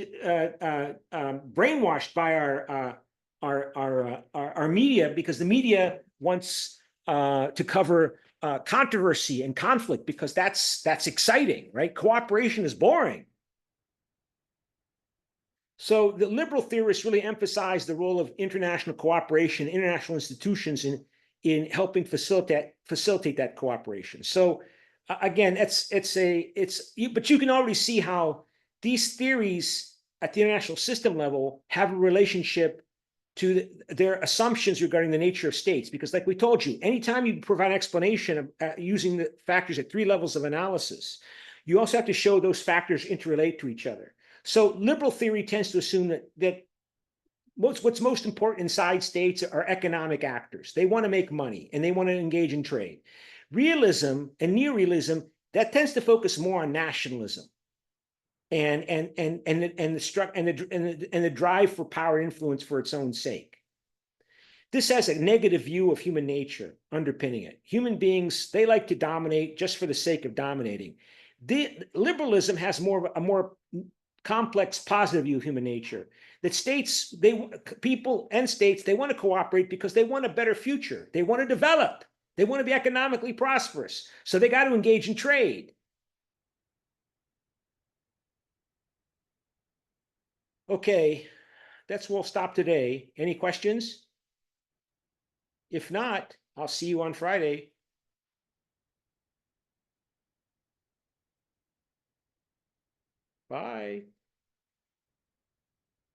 [SPEAKER 6] brainwashed by our media, because the media wants to cover controversy and conflict because that's exciting, right? Cooperation is boring. So the liberal theorists really emphasize the role of international cooperation, international institutions in helping facilitate that cooperation. So again, but you can already see how these theories at the international system level have a relationship to their assumptions regarding the nature of states. Because like we told you, anytime you provide an explanation of using the factors at 3 levels of analysis, you also have to show those factors interrelate to each other. So liberal theory tends to assume that what's most important inside states are economic actors. They want to make money and they want to engage in trade. Realism and neorealism, that tends to focus more on nationalism. and the drive for power and influence for its own sake. This has a negative view of human nature underpinning it. Human beings, they like to dominate just for the sake of dominating. Liberalism has a more complex, positive view of human nature. That states, people and states, they want to cooperate because they want a better future. They want to develop. They want to be economically prosperous. So they got to engage in trade. Okay, we'll stop today. Any questions? If not, I'll see you on Friday. Bye.